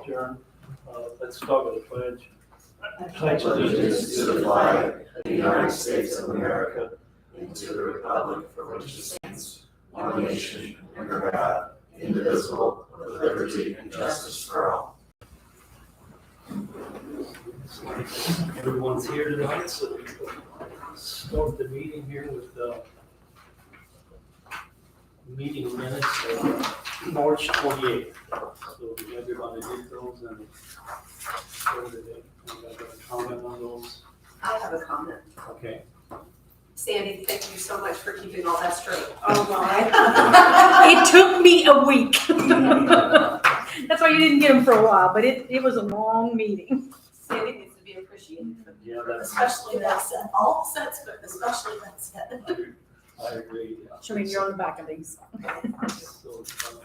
adjourn. Let's start with the pledge. I pledge allegiance to the flag of the United States of America and to the republic for which it stands, one nation, under God, indivisible, with liberty and justice for all. Everyone's here tonight, so we'll start the meeting here with the meeting minutes of March 28th. So everybody did those and so did they. Anybody got a comment on those? I have a comment. Okay. Sandy, thank you so much for keeping all that straight. Oh my. It took me a week. That's why you didn't get them for a while, but it was a long meeting. Sandy needs to be appreciated, Yeah, that's, especially that set, all sets, but especially that set. I agree. Yeah. I mean, you're on the back of these. So, so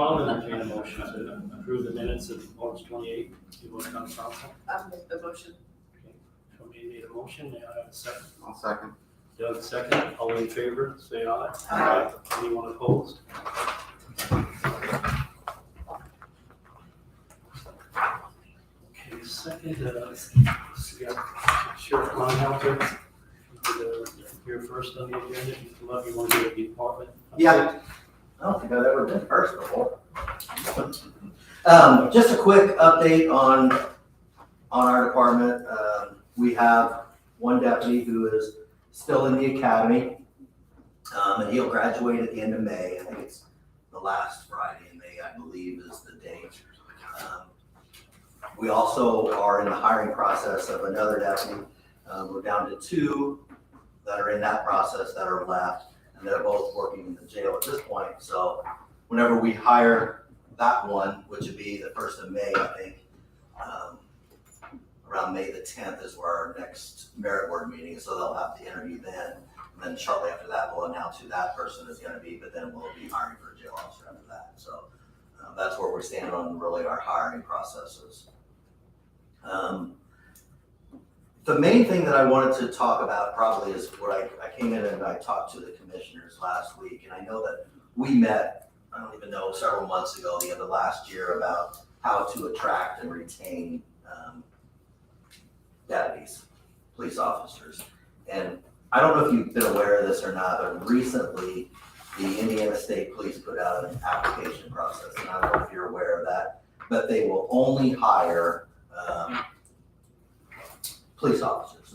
I'll entertain a motion to approve the minutes of March 28th. You want to come, council? I'll make the motion. Okay. Somebody made a motion. May I have a second? I'll second. Doug, second. All in favor, say aye. Aye. Anyone opposed? Okay, second, Sheriff Kleinhelter. You're first on the agenda. If you love, you want to do a department? Yeah. I don't think I've ever been first before. Just a quick update on our department. We have one deputy who is still in the academy, and he'll graduate at the end of May. I think it's the last Friday in May, I believe, is the date. We also are in the hiring process of another deputy. We're down to two that are in that process that are left. And they're both working in the jail at this point. So whenever we hire that one, which would be the 1st of May, I think, around May the 10th is where our next merit board meeting is. So they'll have the interview then. And then shortly after that, we'll announce who that person is going to be, but then we'll be hiring for a jail officer after that. So that's where we stand on really our hiring processes. The main thing that I wanted to talk about probably is what I came in and I talked to the commissioners last week, and I know that we met, I don't even know, several months ago, the end of last year, about how to attract and retain deputies, police officers. And I don't know if you've been aware of this or not, but recently the Indiana State Police put out an application process, and I don't know if you're aware of that, but they will only hire police officers.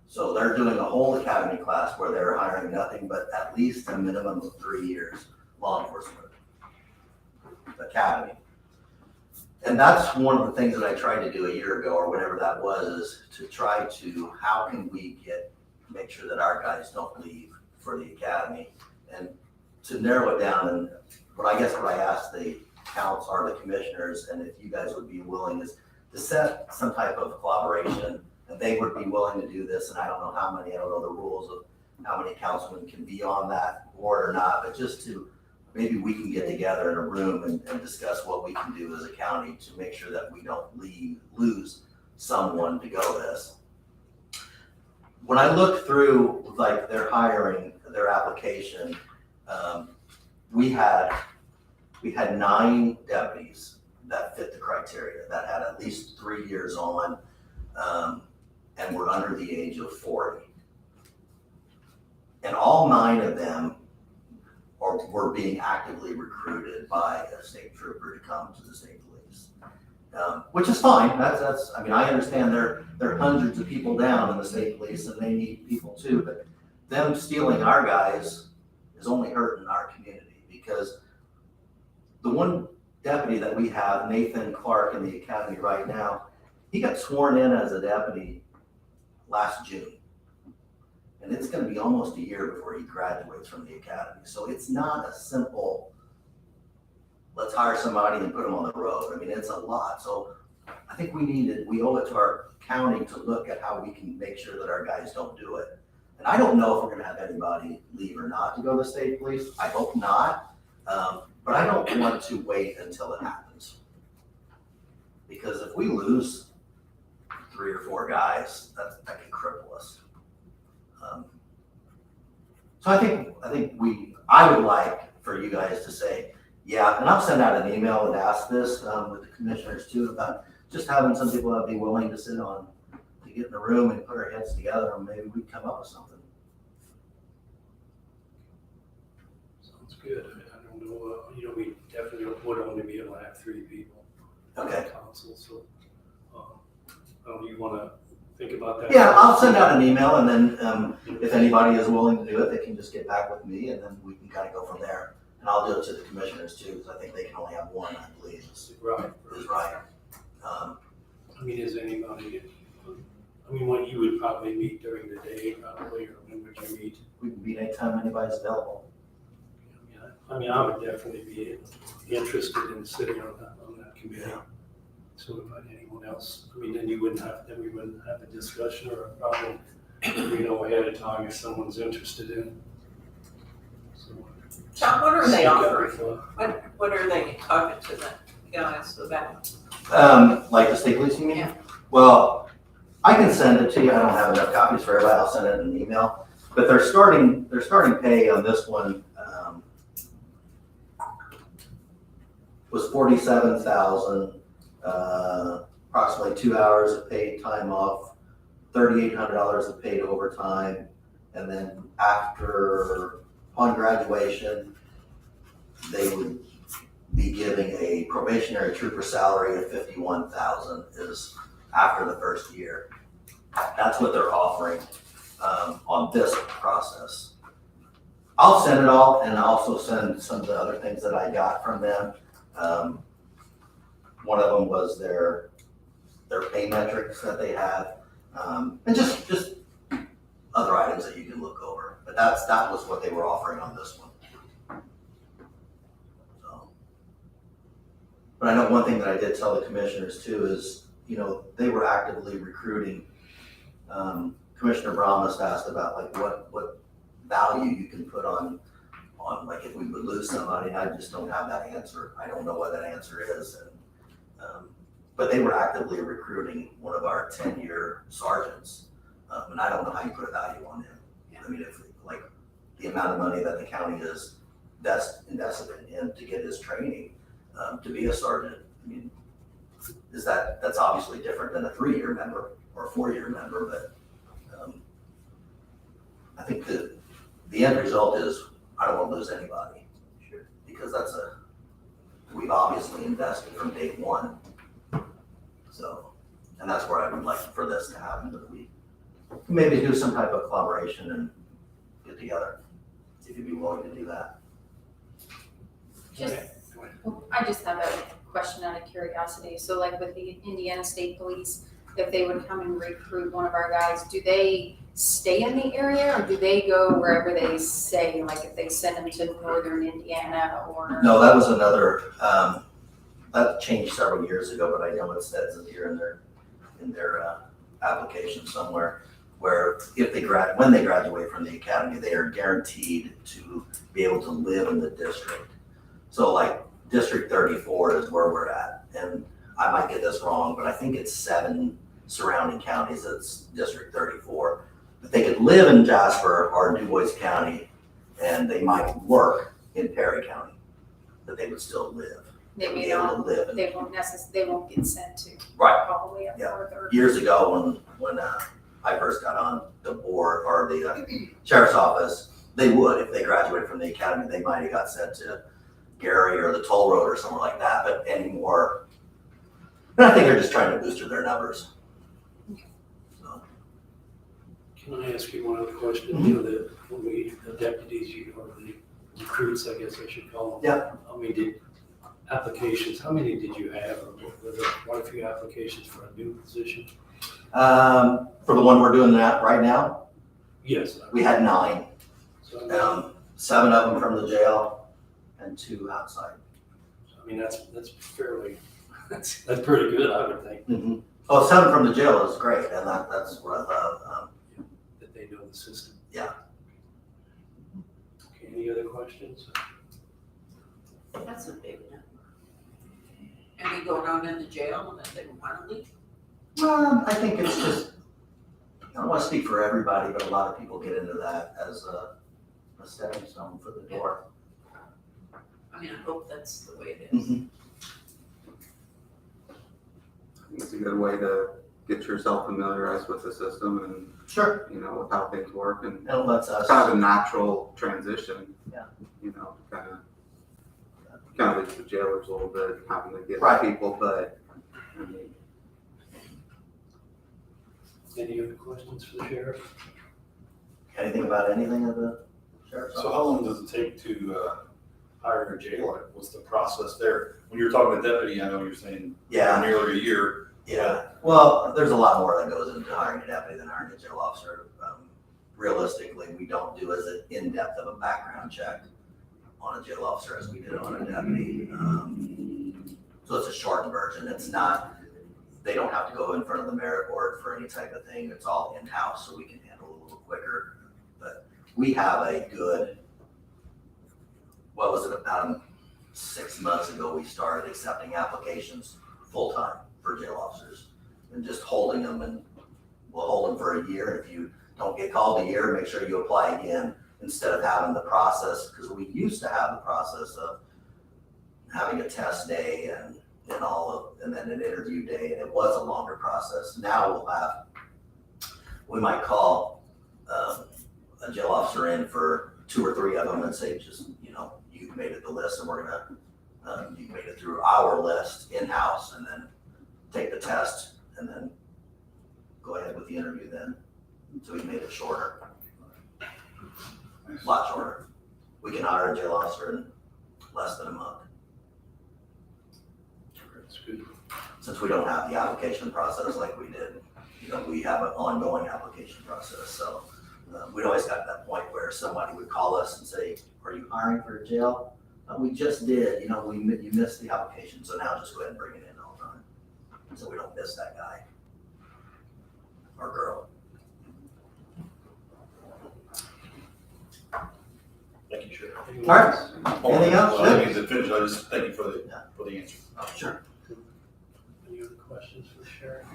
So they're doing a whole academy class where they're hiring nothing but at least a minimum of 3 years law enforcement academy. And that's one of the things that I tried to do a year ago or whatever that was, is to try to, how can we make sure that our guys don't leave for the academy, and to narrow it down. And what I asked the council or the commissioners, and if you guys would be willing, is to set some type of collaboration. And they would be willing to do this, and I don't know how many, I don't know the rules of how many councilmen can be on that board or not, but just to, maybe we can get together in a room and discuss what we can do as a county to make sure that we don't lose someone to go this. When I look through like their hiring, their application, we had 9 deputies that fit the criteria, that had at least 3 years on, and were under the age of 40. And all 9 of them were being actively recruited by a state trooper to come to the state police, which is fine. That's. I mean, I understand there are hundreds of people down in the state police, and they need people too. But them stealing our guys is only hurting our community, because the one deputy that we have, Nathan Clark, in the academy right now, he got sworn in as a deputy last June. And it's going to be almost a year before he graduates from the academy. So it's not a simple, let's hire somebody and put them on the road. I mean, it's a lot. So I think we owe it to our county to look at how we can make sure that our guys don't do it. And I don't know if we're going to have anybody leave or not to go to the state police. I hope not. But I don't want to wait until it happens. Because if we lose 3 or 4 guys, that can cripple us. So I think I would like for you guys to say, Yeah, and I'll send out an email and ask this, with the commissioners too, about just having some people that be willing to sit on, to get in the room and put our heads together, and maybe we can come up with something. Sounds good. I don't know, we definitely would only be able to have 3 people. Okay. On council, so, you wanna think about that? Yeah, I'll send out an email, and then, if anybody is willing to do it, they can just get back with me, and then we can kind of go from there. And I'll do it to the commissioners too, because I think they can only have one, I believe, is Right. right. Is anybody, when you would probably meet during the day, probably, or when would you meet? We can meet anytime anybody's available. I would definitely be interested in sitting on that committee. So if anyone else, then we wouldn't have a discussion or a problem, we know ahead of time if someone's interested in. So, Tom, what are they speak up offering? if, What are they talking to the guys about? Like the state police, you mean? Yeah. Well, I can send it to you. I don't have enough copies for everybody. I'll send it in an email. But their starting pay on this one, was $47,000, approximately 2 hours of paid time off, $3,800 of paid overtime, and then upon graduation, they would be giving a probationary trooper salary of $51,000 is after the first year. That's what they're offering on this process. I'll send it all, and I'll also send some of the other things that I got from them. One of them was their pay metrics that they have, and just other items that you can look over. But that was what they were offering on this one. So, but I know one thing that I did tell the commissioners too is, they were actively recruiting. Commissioner Brahmas asked about like what value you can put on like if we would lose somebody, and I just don't have that answer. I don't know what that answer is. But they were actively recruiting one of our 10-year sergeants, and I don't know how you put a value on him. If like the amount of money that the county is invested in him to get his training to be a sergeant, that's obviously different than a 3-year member or a 4-year member, but I think the end result is I don't want to lose anybody. Sure. Because we've obviously invested from day one. So, and that's where I would like for this to happen, that we maybe do some type of collaboration and get together, if you'd be willing to do that. Just, I just have a question out of curiosity. So like with the Indiana State Police, if they would come and recruit one of our guys, do they stay in the area or do they go wherever they say, like if they send them to northern Indiana or? No, that was another, that changed several years ago, but I know it says it here in their application somewhere, where when they graduate from the academy, they are guaranteed to be able to live in the district. So like District 34 is where we're at, and I might get this wrong, but I think it's 7 surrounding counties that's District 34. But they could live in Jasper or Du Bois County, and they might work in Perry County, but they would still live. They may Be able to not, live. they won't get sent to. Right. All the way up Yeah. further. Years ago, when I first got on the board or the sheriff's office, they would, if they graduated from the academy, they might have got sent to Gary or the toll road or somewhere like that, but anymore. And I think they're just trying to boost their numbers. So, Can I ask you one other question? The deputies, or the recruits, I guess I should call them. Yeah. Applications, how many did you have? Were there quite a few applications for a new position? for the one we're doing that right now, Yes. we had 9. So, 7 of them from the jail and 2 outside. that's fairly, that's pretty good, I would think, Mm-hmm. Oh, 7 from the jail is great, and that's what I love. that they know the system. Yeah. Okay, any other questions? That's a big number. Any going on in the jail that they want to leave? I think it's just, I don't want to speak for everybody, but a lot of people get into that as a stepping stone for the door. I mean, I hope that's the way it is. Mhm. It's a good way to get yourself familiarized with the system and, Sure. you know, with how things work, and And it lets us. it's kind of a natural transition. Yeah. You know, kind of leaves the jailers a little bit, having to get Right. people, but I mean, Any other questions for the sheriff? Anything about anything of the sheriff's So office? how long does it take to hire a jailer? What's the process there? When you're talking to deputy, I know you're saying Yeah. nearly a year. Yeah, well, there's a lot more that goes into hiring a deputy than hiring a jail officer. Realistically, we don't do as in-depth of a background check on a jail officer as we did on a deputy. So it's a shortened version. It's not, they don't have to go in front of the merit board for any type of thing. It's all in-house, so we can handle it a little quicker. But we have a good, what was it, about 6 months ago, we started accepting applications full-time for jail officers and just holding them, and we'll hold them for a year. If you don't get called a year, make sure you apply again instead of having the process, because we used to have the process of having a test day and and then an interview day, and it was a longer process. Now we might call a jail officer in for 2 or 3 of them and say, just, you know, you've made it the list, and we're gonna, you've made it through our list in-house, and then take the test, and then go ahead with the interview then. So we made it shorter, a lot shorter. We can hire a jail officer in less than a month, That's good. since we don't have the application process like we did. You know, we have an ongoing application process, so we'd always got to that point where somebody would call us and say, are you hiring for a jail? We just did, you know, you missed the application, so now just go ahead and bring it in all the time, so we don't miss that guy or girl. Thank you, Sheriff. Anyone All right. else? Anything else? Well, I think it's finished. I just thank you for the answer. Sure. Any other questions for the sheriff?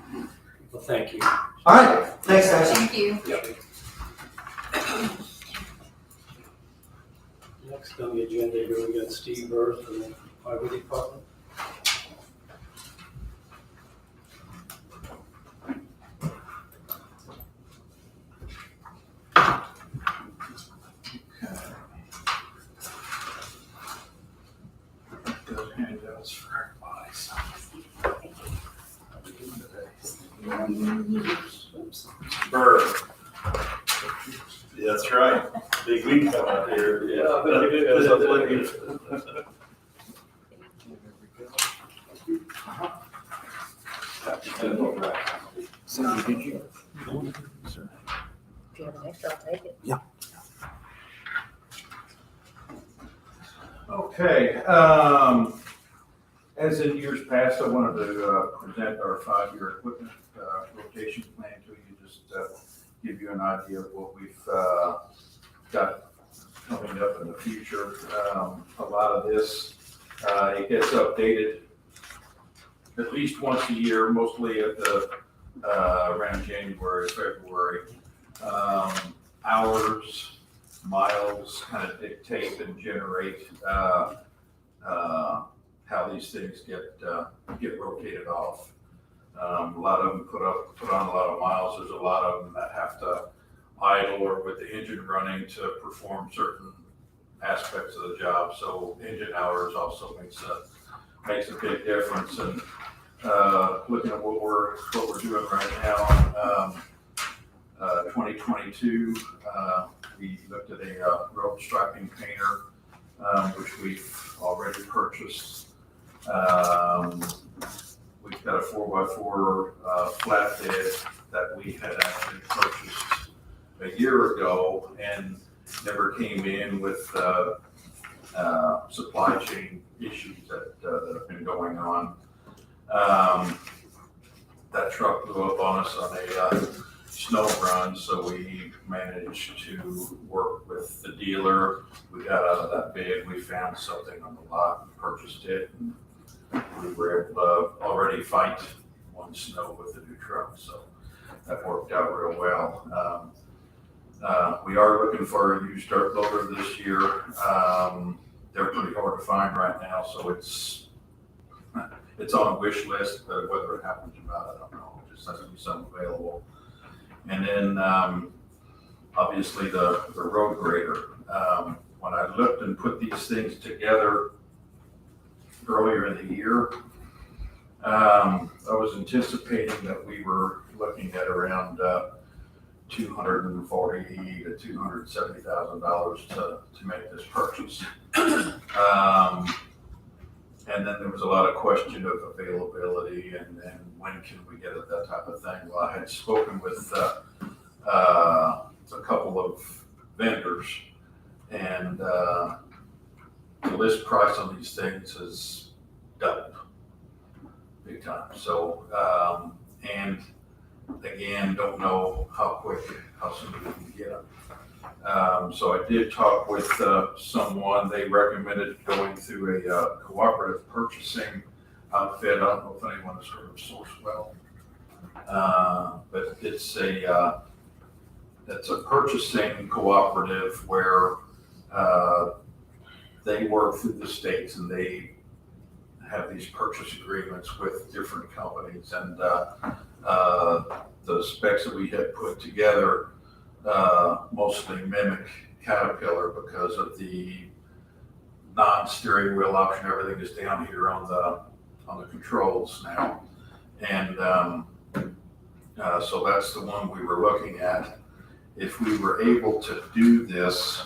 Well, thank you. All right, thanks, guys. Thank you. Next on the agenda, here we got Steve Burr from the Highway Department. Good handouts for everybody, so. Burr. Yeah, that's right. Big week coming up here. Yeah. That's a pleasure. Cindy, did you? If you have an extra, I'll take it. Okay, as in years past, I wanted to present our 5-year equipment rotation plan to you, just give you an idea of what we've got coming up in the future. A lot of this, it gets updated at least once a year, mostly at the around January, February. Hours, miles kind of dictate and generate how these things get rotated off. A lot of them put on a lot of miles. There's a lot of them that have to idle or with the engine running to perform certain aspects of the job. So engine hours also makes a big difference. And looking at what we're doing right now, 2022, we looked at a road striping painter, which we've already purchased. We've got a 4x4 flatbed that we had actually purchased a year ago and never came in with supply chain issues that have been going on. That truck blew up on us on a snow run, so we managed to work with the dealer. We got out of that bid, we found something on the lot, and purchased it, and we were able to already fight one snow with the new truck, so that worked out real well. We are looking for a used dirt loader this year. they're pretty hard to find right now, so it's on a wish list, but whether it happens or not, I don't know. It just has to be something available. And then, obviously the road grader. When I looked and put these things together earlier in the year, I was anticipating that we were looking at around $240,000 to $270,000 to make this purchase. And then there was a lot of question of availability and when can we get it, that type of thing. Well, I had spoken with a couple of vendors, and the list price on these things has doubled big time. So, and again, don't know how soon we can get them. So I did talk with someone. They recommended going through a cooperative purchasing outfit. I don't know if anyone has heard of Sourcewell, but it's a purchasing cooperative where they work through the states and they have these purchase agreements with different companies, and the specs that we had put together mostly mimic Caterpillar because of the non-steering wheel option. Everything is down here on the controls now, and so that's the one we were looking at. If we were able to do this,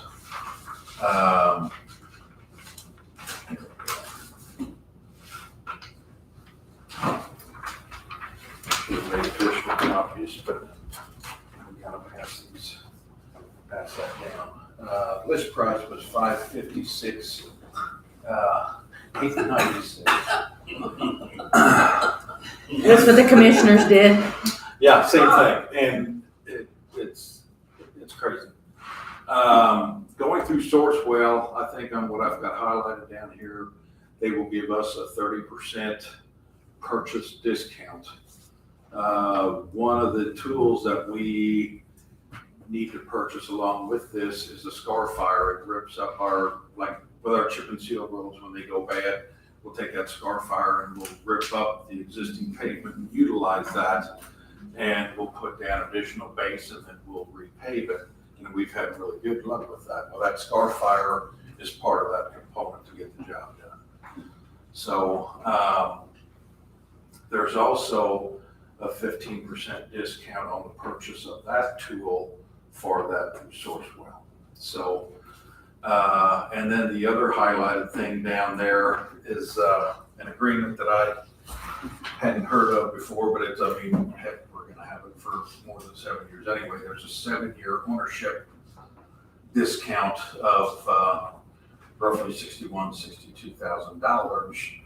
should make additional copies, but I'm gonna pass that down. List price was $556, $896. That's what the commissioners did. Yeah, same thing, and it's crazy. Going through Sourcewell, I think on what I've got highlighted down here, they will give us a 30% purchase discount. One of the tools that we need to purchase along with this is a scar fire. It rips up with our chip and seal roads when they go bad. We'll take that scar fire and we'll rip up the existing pavement and utilize that, and we'll put down additional base and then we'll repave it. And we've had really good luck with that. Well, that scar fire is part of that component to get the job done. So there's also a 15% discount on the purchase of that tool for that through Sourcewell. So, and then the other highlighted thing down there is an agreement that I hadn't heard of before, but it's, heck, we're going to have it for more than 7 years anyway. There's a 7-year ownership discount of roughly $61,000, $62,000.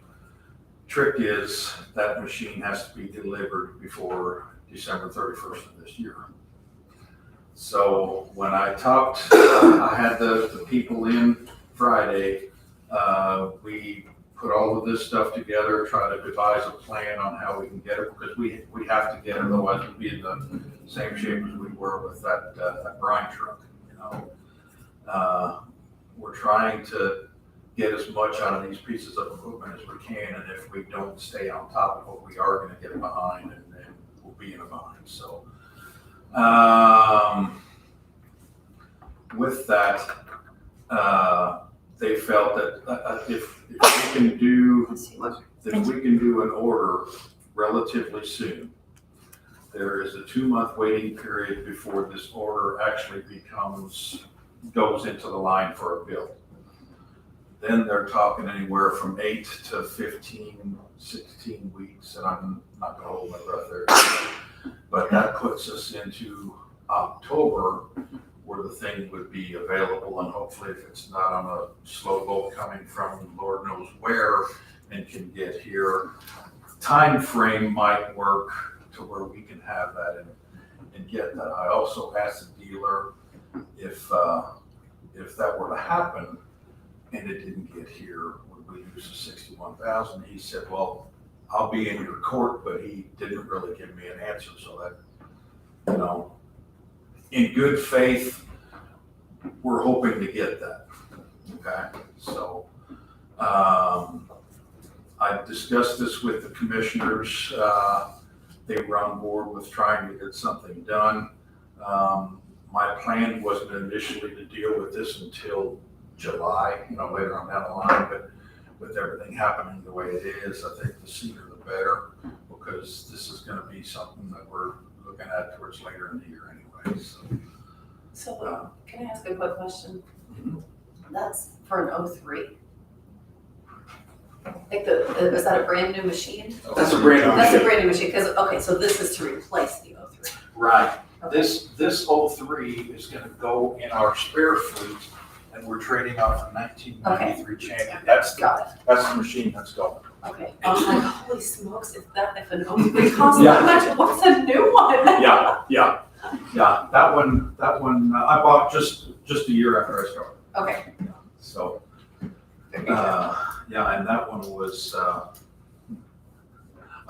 Trick is that machine has to be delivered before December 31st of this year. So when I talked, I had the people in Friday, we put all of this stuff together, try to devise a plan on how we can get it, because we have to get it, otherwise we'll be in the same shape as we were with that brine truck, you know. We're trying to get as much out of these pieces of equipment as we can, and if we don't stay on top of it, we are going to get behind, and then we'll be in a bind. So with that, they felt that if we can do an order relatively soon, there is a 2-month waiting period before this order actually goes into the line for a build. Then they're talking anywhere from 8 to 15, 16 weeks, and I'm not gonna hold my breath there. But that puts us into October, where the thing would be available, and hopefully if it's not on a slow boat coming from Lord knows where and can get here, time frame might work to where we can have that and get that. I also asked the dealer if that were to happen and it didn't get here, would we use the $61,000? He said, well, I'll be in your court, but he didn't really give me an answer. So that, you know, in good faith, we're hoping to get that. Okay, so I discussed this with the commissioners. They were on board with trying to get something done. My plan wasn't initially to deal with this until July, later on down the line, but with everything happening the way it is, I think the sooner the better, because this is gonna be something that we're looking at towards later in the year anyway, so. So, can I ask a quick question? Mhm. That's for an 03? Like is that a brand new machine? That's a brand new That's a machine. brand new machine, because, okay, so this is to replace the 03. Right. Okay. This 03 is gonna go in our spare fleet, and we're trading off a 1993 Champion. That's Got the machine that's going. it, okay. I was like, holy smokes, if an 03 costs that much, what's a new one? Yeah. That one, I bought just a year after I started. Okay. So, yeah, and that one was, I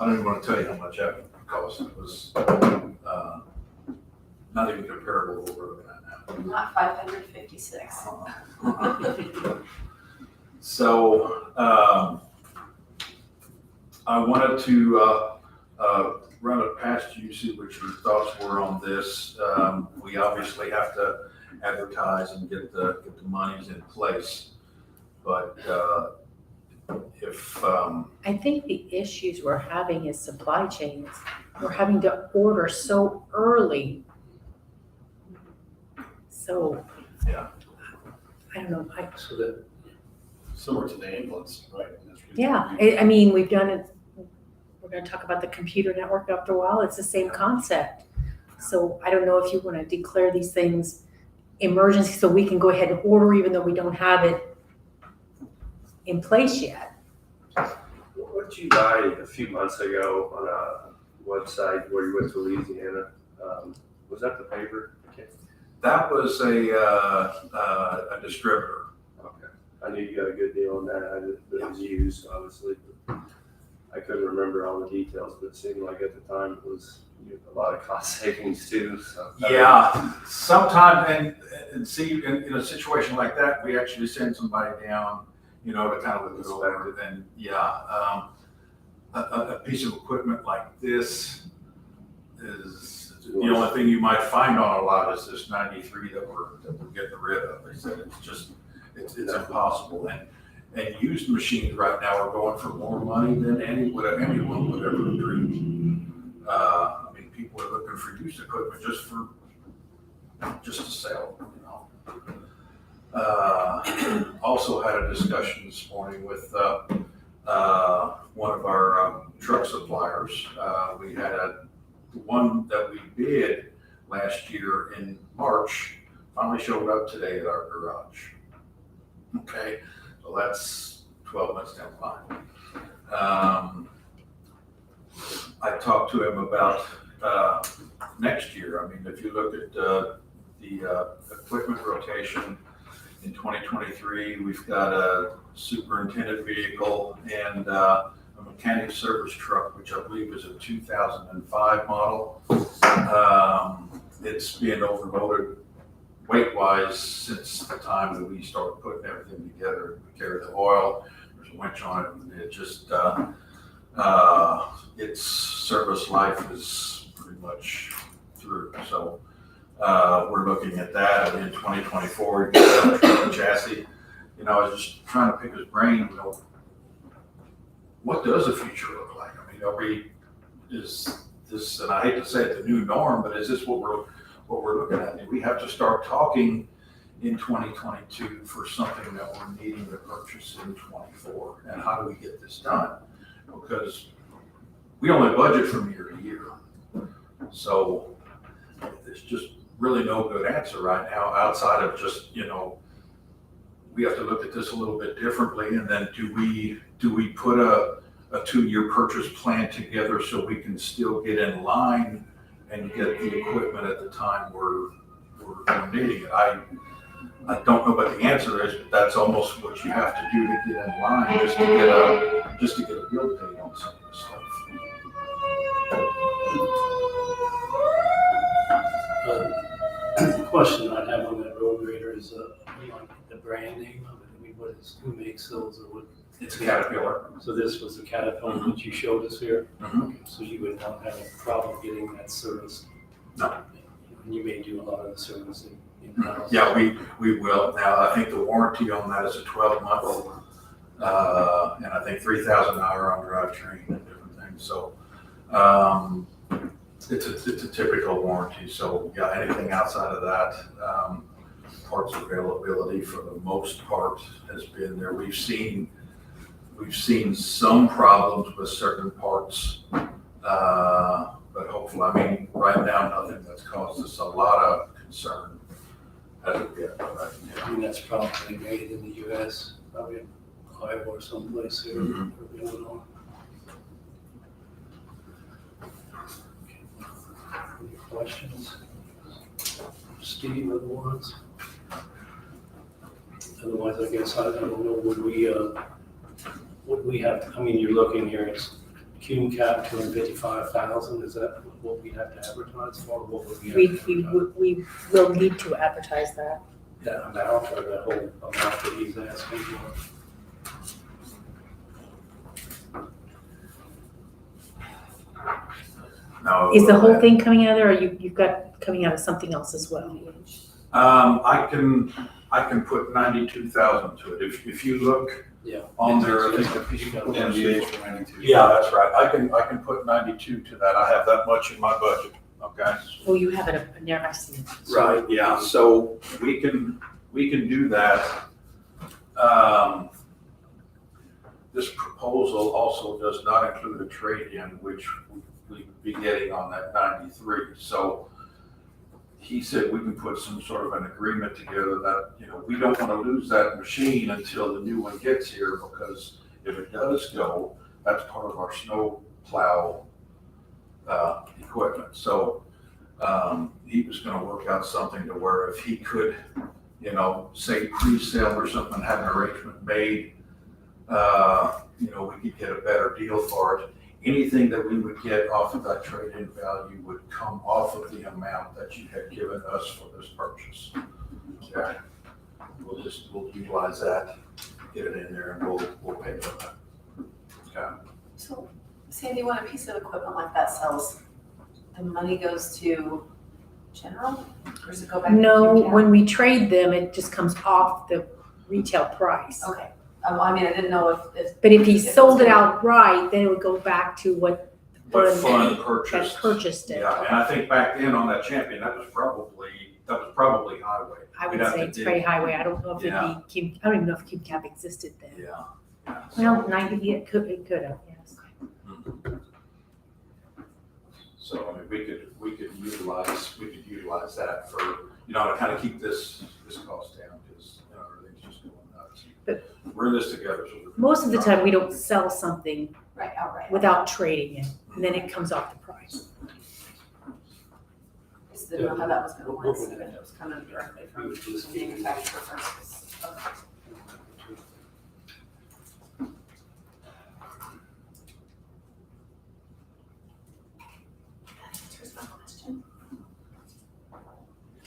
don't even want to tell you how much that cost. It was, not even comparable to what we're looking at now. Not 556. So, I wanted to run it past you, see what your thoughts were on this. We obviously have to advertise and get the monies in place, but if I think the issues we're having is supply chains. We're having to order so early. So. Yeah. I don't know, So that, Similar to the ambulance, right? yeah, I mean, we've done it, we're gonna talk about the computer network after a while, it's the same concept. So I don't know if you wanna declare these things emergency so we can go ahead and order even though we don't have it in place yet. What did you buy a few months ago on a website where you went to Louisiana? Was that the paper? that was a distributor. Okay. I knew you got a good deal on that. It was used, obviously. But I couldn't remember all the details, but it seemed like at the time it was a lot of cost savings too. So Yeah, sometimes, and see, in a situation like that, we actually send somebody down, to kind of look it over, and yeah, a piece of equipment like this is, the only thing you might find on a lot is this 93 that we're getting rid of. They said it's impossible, and used machines right now are going for more money than anyone would ever dream. I mean, people are looking for used equipment just to sell, Also had a discussion this morning with one of our truck suppliers. We had one that we bid last year in March finally showed up today at our garage. Okay, so that's 12 months down the line. I talked to him about next year. I mean, if you look at the equipment rotation in 2023, we've got a superintendent vehicle and a mechanic service truck, which I believe is a 2005 model. It's been overloaded weight-wise since the time that we started putting everything together. We carry the oil, there's a winch on it, and it just, its service life is pretty much through. So we're looking at that, and in 2024, we get that chassis. I was just trying to pick his brain, what does the future look like? I mean, is this, and I hate to say it, the new norm, but is this what we're looking at? And we have to start talking in 2022 for something that we're needing to purchase in 24. And how do we get this done? Because we only budget from year to year. So there's just really no good answer right now outside of just, we have to look at this a little bit differently. And then do we put a 2-year purchase plan together so we can still get in line and get the equipment at the time we're needing it? I don't know what the answer is, but that's almost what you have to do to get in line, just to get a build date on some of this stuff. The question I have on that road grader is, the brand name of it. Do we who makes those or what? It's a Caterpillar. So this was the Caterpillar that you showed us here? Mhm. Okay, so you would not have a problem getting that service? No. And you may do a lot of the service in-house? Yeah, we will. Now, I think the warranty on that is a 12-month, and I think 3,000 hour on drivetrain and different things. So, it's a typical warranty. So, yeah, anything outside of that, parts availability for the most part has been there. We've seen some problems with certain parts, but hopefully, I mean, right now, nothing that's caused us a lot of concern as of yet. Right? I mean, that's probably made in the US, probably in Iowa or someplace here, Mhm. or Illinois. Any questions? Steve, otherwise? Otherwise, I guess, I don't know, would we have, I mean, you're looking here, it's Cume Cap 255,000, is that what we have to advertise for? What would we have to advertise? We will need to advertise that. That amount or that whole amount that he's asking for? No, Is the whole thing coming out of there, or you've got coming out of something else as well? I can put 92,000 to it. If you look Yeah. on there, I think You can put MVH for 92. yeah, that's right. I can put 92 to that. I have that much in my budget. Okay. Oh, you have it up in there, I see it. Right, yeah, so we can do that. This proposal also does not include a trade-in, which we'd be getting on that 93. So he said we can put some sort of an agreement together that, we don't want to lose that machine until the new one gets here, because if it does go, that's part of our snow plow equipment. So he was going to work out something to where if he could, say pre-sale or something, have an arrangement made, we could get a better deal for it. Anything that we would get off of that trade-in value would come off of the amount that you had given us for this purchase. Okay. We'll utilize that, get it in there, and we'll pay for that. Okay. So, Sandy, when a piece of equipment like that sells, the money goes to general, or does it go back to No, Cume Cap? when we trade them, it just comes off the retail price. Okay, I mean, I didn't know if But if he sold it outright, then it would go back to what What the fund fund purchased. that purchased it. Yeah, and I think back then on that Champion, that was probably highway. I would We'd have say to it's dig. probably highway. I don't know if Yeah. it'd be Cume, I don't even know if Cume Cap existed then. Yeah. Well, 90, it could have, yes. So, I mean, we could utilize that for, to kind of keep this cost down, because, everything's just going nuts. But- We're in this together, so. Most of the time, we don't sell something right, outright. without trading it, and then it comes off the price. I just didn't know how that was gonna work, What so would it was coming directly We from would just the manufacturer versus. Okay. Answers my question.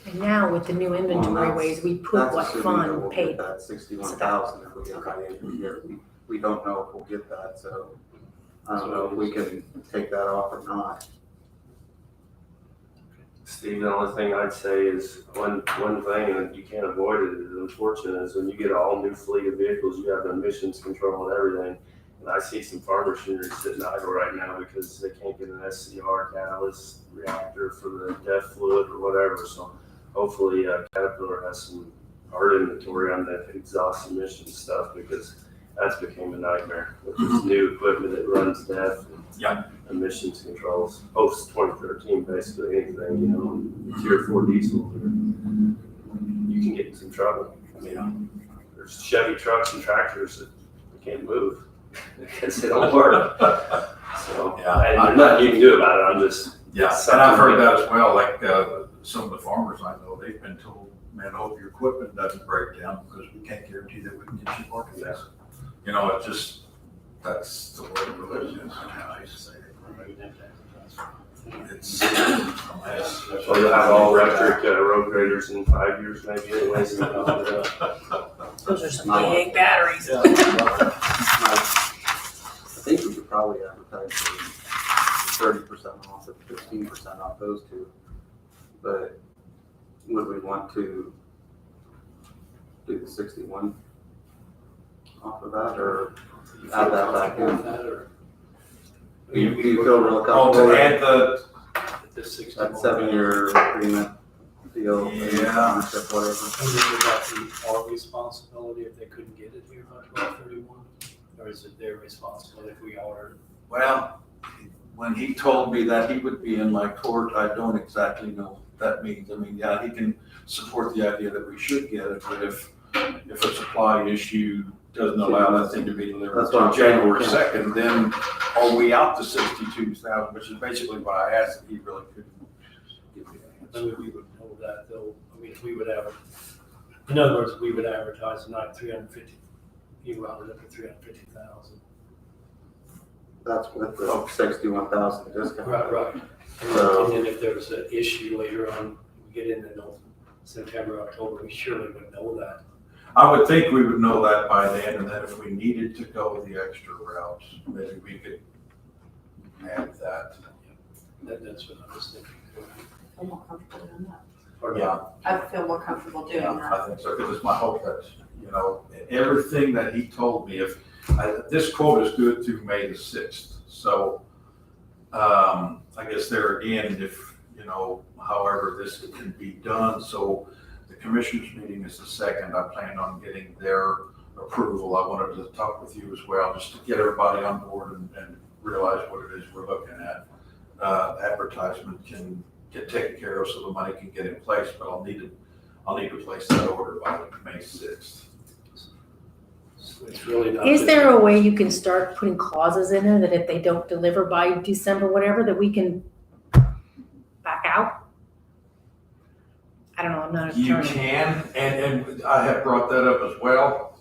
And now with the new inventory Well, ways, we put what fund paid. That 61,000 if we get by the end of the year. We don't know if we'll get that, so I don't know if we can take that off or not. Steve, the only thing I'd say is one thing, and you can't avoid it, is unfortunate, is when you get an all new fleet of vehicles, you have emissions control and everything. And I see some farm machinery sitting idle right now because they can't get an SCR catalyst reactor for the DEF fluid or whatever. So hopefully Caterpillar has some hard inventory on the exhaust emission stuff, because that's became a nightmare with this new equipment that runs DEF and Yeah. emissions controls. Post 2013, basically anything, Tier 4 diesel, you can get in some trouble. Yeah. There's Chevy trucks and tractors that can't move because they don't work. So, Yeah. and there's nothing you can do about it. I'm just, Yeah, and I've heard that as well, like, some of the farmers I know, they've been told, man, I hope your equipment doesn't break down, because we can't guarantee that we can get you market fix. It just, that's the way it really is. I used to say it. It's a mess. so you'll have all electric road graders in 5 years maybe anyways. Those are some big batteries. I think we could probably advertise for 30% off or 15% off those two. But would we want to do the 61 off of that or add that back in? Do you feel real Oh, comfortable to add The 60. that 7-year agreement deal? Yeah. Whatever. And then would that be our responsibility if they couldn't get it here by 12/31? Or is it their responsibility if we order? Well, when he told me that he would be in my court, I don't exactly know what that means. I mean, yeah, he can support the idea that we should get it, but if a supply issue doesn't allow that thing to be delivered That's what I'm to saying. January 2nd, then are we out to 62,000, which is basically what I asked, and he really couldn't give me an I answer. mean, we would know that though. I mean, if we would have, in other words, we would advertise tonight 350, you rounded up to 350,000. That's with the 61,000 discount. Right. And then if there was an issue later on, we get into September, October, we surely would know that. I would think we would know that by then, and then if we needed to go the extra route, maybe we could add that. That's what I was thinking. I feel more comfortable doing that. Or Yeah. I feel more comfortable doing that. I think so, because it's my hope that, everything that he told me, this quote is good through May the 6th. So, I guess there again, if, however this can be done. So the commissioners meeting is the 2nd. I plan on getting their approval. I wanted to talk with you as well, just to get everybody on board and realize what it is we're looking at. Advertisement can get taken care of so the money can get in place, but I'll need to place that order by May 6th. So it's really not. Is there a way you can start putting clauses in there that if they don't deliver by December, whatever, that we can back out? I don't know, I'm not an You attorney. can, and I have brought that up as well.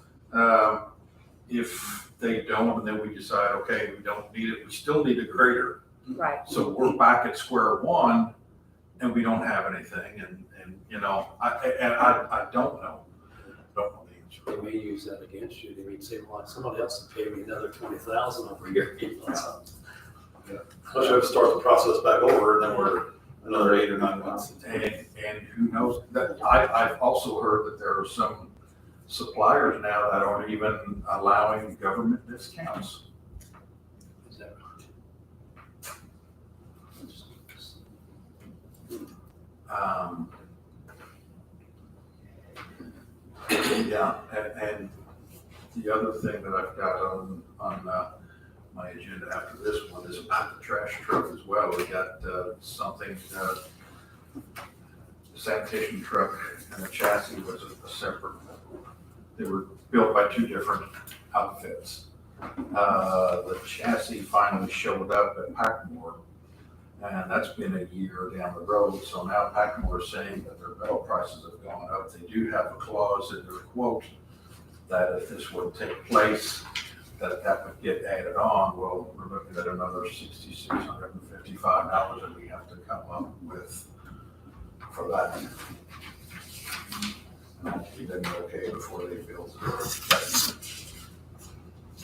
If they don't, and then we decide, okay, we don't need it, we still need a grader. Right. So we're back at square one and we don't have anything I don't know. Don't know the answer. They may use that against you. They may say, well, somebody else will pay me another 20,000 over here. Let's have to start the process back over, and then we're another 8 or 9 months. And who knows, that I've also heard that there are some suppliers now that aren't even allowing government discounts. Is that Yeah, and the other thing that I've got on my agenda after this one is about the trash truck as well. We got something, sanitation truck and the chassis was a separate, they were built by 2 different outfits. The chassis finally showed up at Packmore, and that's been a year down the road. So now Packmore is saying that their metal prices have gone up. They do have a clause in their quote that if this would take place, that would get added on. Well, we're looking at another $6,655 that we have to come up with for that. We didn't okay before they built it.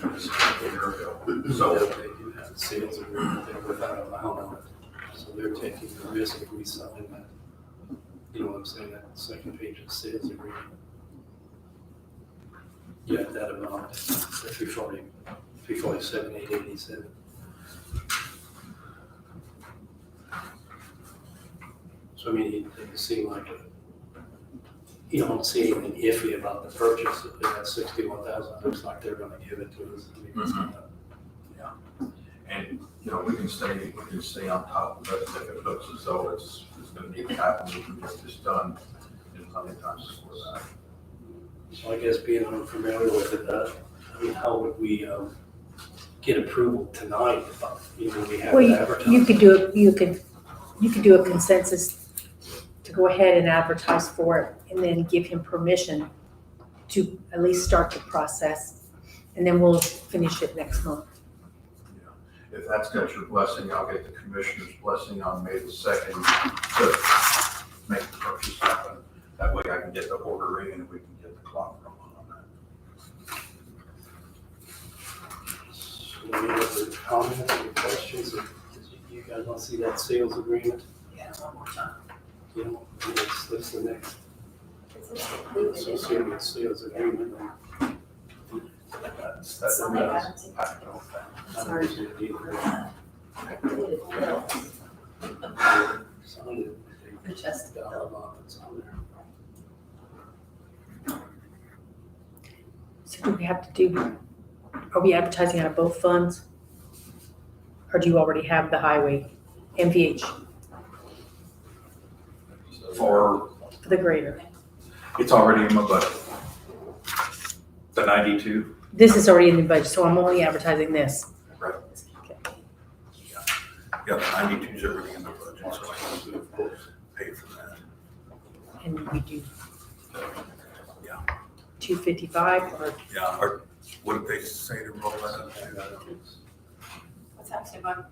It was a year ago. So they do have sales agreement there without an amount on it. So they're taking the risk of reselling that. You know what I'm saying? That second page of sales agreement. Yeah, that amount, 340, 347, 887. So I mean, it doesn't seem like you don't see anything iffy about the purchase. If they got 61,000, looks like they're gonna give it to us. I mean, it's not- And, we can stay on top of it if it looks as though it's gonna need to happen, we can get this done in plenty of times before that. So I guess being unfamiliar with it, I mean, how would we get approval tonight? We have Well, it you advertised. could do, you could do a consensus to go ahead and advertise for it and then give him permission to at least start the process. And then we'll finish it next month. If that's got your blessing, I'll get the commissioner's blessing on May the 2nd to make the purchase happen. That way I can get the order in and we can get the clock rolling on that. any other comments or questions? Or you guys want to see that sales agreement? Yeah, one more time. You know, that's the next associated with sales agreement. Something happens. Sorry. Just So do we have to do, are we advertising out of both funds? Or do you already have the highway, MVH, For, for the grader? it's already in my budget. The 92. This is already in the budget, so I'm only advertising this. Right. Okay. Yeah, the 92 is everything in the budget, so I have to, of course, pay for that. And we do Yeah. 255 or Yeah, or what did they say to roll that up to? What's that, Simon?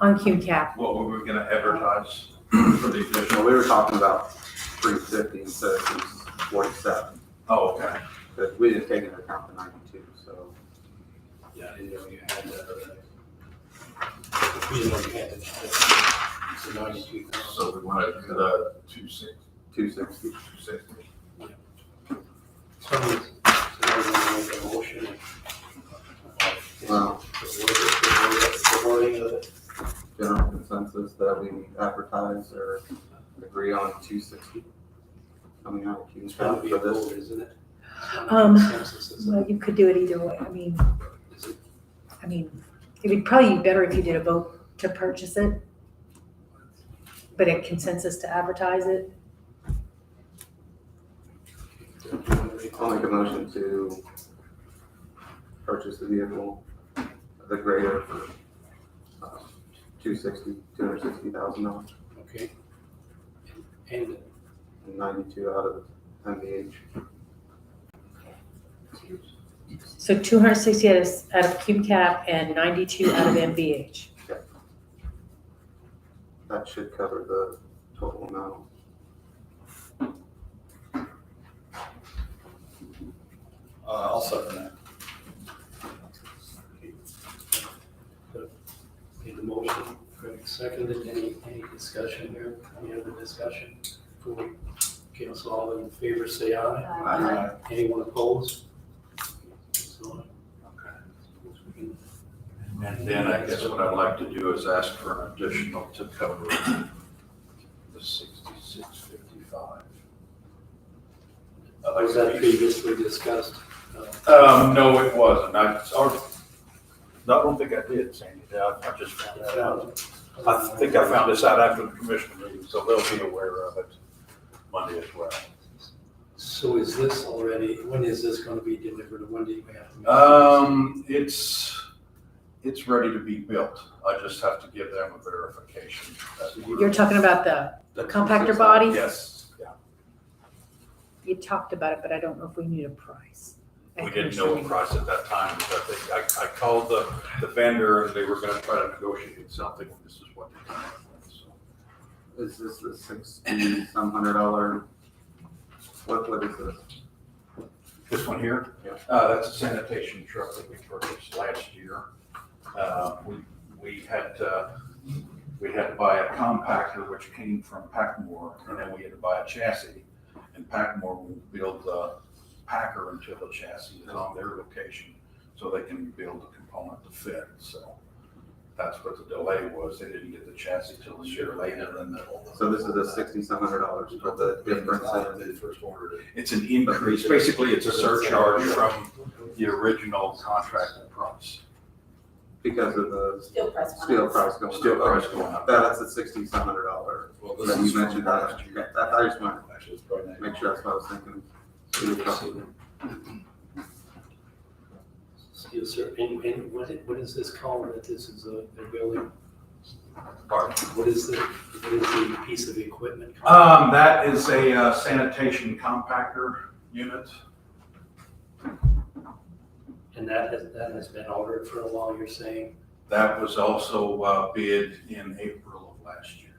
on Cume Cap. What were we gonna advertise for the So additional? we were talking about 350 instead of 47, Oh, okay. because we didn't take into account the 92, so. Yeah, I didn't know you had that. You know you had the 92,000. So we wanted to do the 260. 260. 260. Somebody make a motion. Well, The wording of it. general consensus that we advertise or agree on 260 coming out of Q. It's gotta be a vote, isn't it? Consensus, Well, you could do it either way. Is it? I mean, it would probably be better if you did a vote to purchase it, but a consensus to advertise it. I'll make a motion to purchase the vehicle, the grader for $260,000 Okay. And and 92 out of MVH. So 260 out of Cume Cap and 92 out of MVH. That should cover the total amount. I'll second that. made the motion, Craig seconded, any discussion here, any other discussion? Before we, okay, so all in favor say aye. Aye. Anyone opposed? So, And then I guess what I'd like to do is ask for an additional to cover the 6655. was that previously discussed? No, it wasn't. I don't think I did, Sandy. I just found that out. I think I found this out after the commission meeting, so they'll be aware of it Monday as well. So is this already, when is this gonna be delivered, or when do you have to? It's ready to be built. I just have to give them a verification. that we're- You're talking about the compactor body? Yes, yeah. You talked about it, but I don't know if we need a price. We didn't know the price at that time, but I think I called the vendor and they were gonna try to negotiate something, and this is what they came up with, so. Is this the $60-some $100? What is this? This one here? Yeah. That's a sanitation truck that we purchased last year. We had to buy a compactor which came from Packmore, and then we had to buy a chassis. And Packmore will build the packer until the chassis is on their location, so they can build the component to fit, so. That's what the delay was, they didn't get the chassis till this year later, and So this is a $60-some $100, but the difference is it's an increase, basically it's a surcharge from the original contracted price. because of the Steel price went steel up. price going up. Steel price going up. That's the $60-some $100. Well, That you mentioned that. Okay, I just want to make sure that's what I was thinking. So you're talking- Steel, sir, and what is this called, that this is a building? Pardon? What is the piece of equipment called? That is a sanitation compactor unit. And that has been ordered for a while, you're saying? That was also bid in April of last year.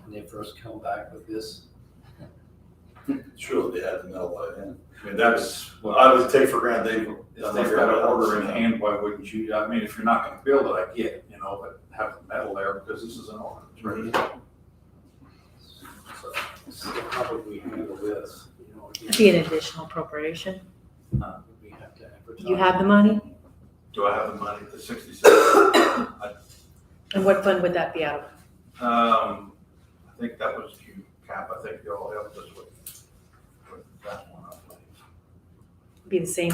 When they first come back with this? Surely they had the metal by then. I mean, that's what I would take for granted they. if they've got an order in hand, why wouldn't you? I mean, if you're not gonna build it, I get it, but have the metal there because this is an order. It's ready to go. So how would we handle this? It'd be an additional appropriation. Would we have to advertise? You have the money? Do I have the money, the 66? And what fund would that be out of? I think that was Q cap. I think you all helped us with that one, I think. Be the same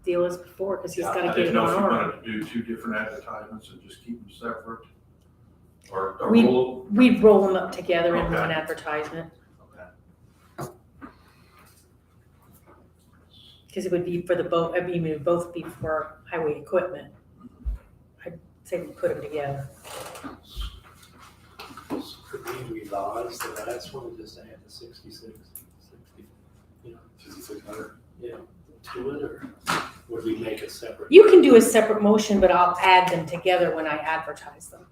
deal as before, because he's Yeah, gotta I get didn't it know on if you order. wanted to do 2 different advertisements and just keep them separate. Or We- rule. We'd roll them up together in Okay. one advertisement, Okay. because it would be for the both, it would both be for highway equipment. I'd say we put them together. Could we revise the last one and just add the 66, 6,600. to it, or would we make it separate? You can do a separate motion, but I'll add them together when I advertise them.